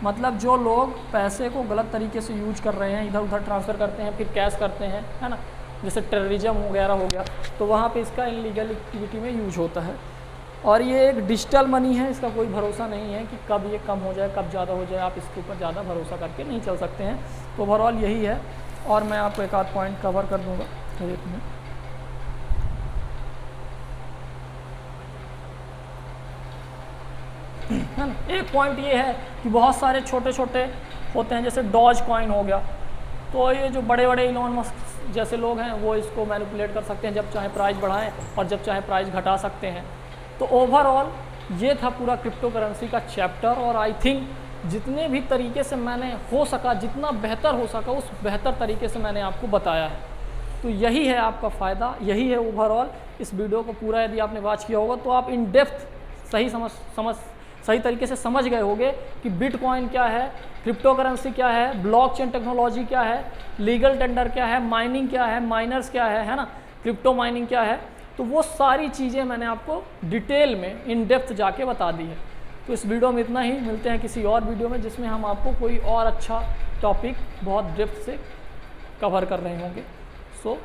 मतलब जो लोग पैसे को गलत तरीके से यूज कर रहे हैं, इधर उधर ट्रांसफ़र करते हैं, फिर कैश करते हैं, है ना, जैसे टेररिज्म वगैरह हो गया, तो वहाँ पे इसका इनलीगल एक्टिविटी में यूज होता है। और ये एक डिजिटल मनी है, इसका कोई भरोसा नहीं है कि कब ये कम हो जाए कब ज़्यादा हो जाए, आप इसके ऊपर ज़्यादा भरोसा करके नहीं चल सकते हैं। तो ओवरऑल यही है, और मैं आपको एक आध पॉइंट कवर कर दूँगा एक में। है ना, एक पॉइंट ये है कि बहुत सारे छोटे छोटे होते हैं, जैसे डॉज कॉइन हो गया, तो ये जो बड़े बड़े इलॉन मस्क जैसे लोग हैं वो इसको मैनिपुलेट कर सकते हैं, जब चाहे प्राइस बढ़ाएं और जब चाहे प्राइस घटा सकते हैं। तो ओवरऑल ये था पूरा क्रिप्टो करेंसी का चैप्टर, और आई थिंक जितने भी तरीके से मैंने हो सका, जितना बेहतर हो सका उस बेहतर तरीके से मैंने आपको बताया है। तो यही है आपका फ़ायदा, यही है ओवरऑल। इस वीडियो को पूरा यदि आपने वॉच किया होगा तो आप इन डेप्थ सही तरीके से समझ गए होंगे कि बिटकॉइन क्या है, क्रिप्टो करेंसी क्या है, ब्लॉकचेन टेक्नोलॉजी क्या है, लीगल टेंडर क्या है, माइनिंग क्या है, माइनर्स क्या है ना, क्रिप्टो माइनिंग क्या है। तो वो सारी चीज़ें मैंने आपको डिटेल में इन डेप्थ जाके बता दी है। तो इस वीडियो में इतना ही, मिलते हैं किसी और वीडियो में जिसमें हम आपको कोई और अच्छा टॉपिक बहुत डेप्थ से कवर कर रहे होंगे। So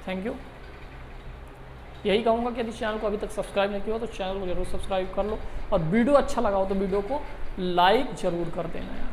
thank you. यही कहूँगा कि यदि चैनल को अभी तक सब्सक्राइब नहीं किया हो तो चैनल को जरूर सब्सक्राइब कर लो, और वीडियो अच्छा लगा हो तो वीडियो को लाइक ज़रूर कर देना।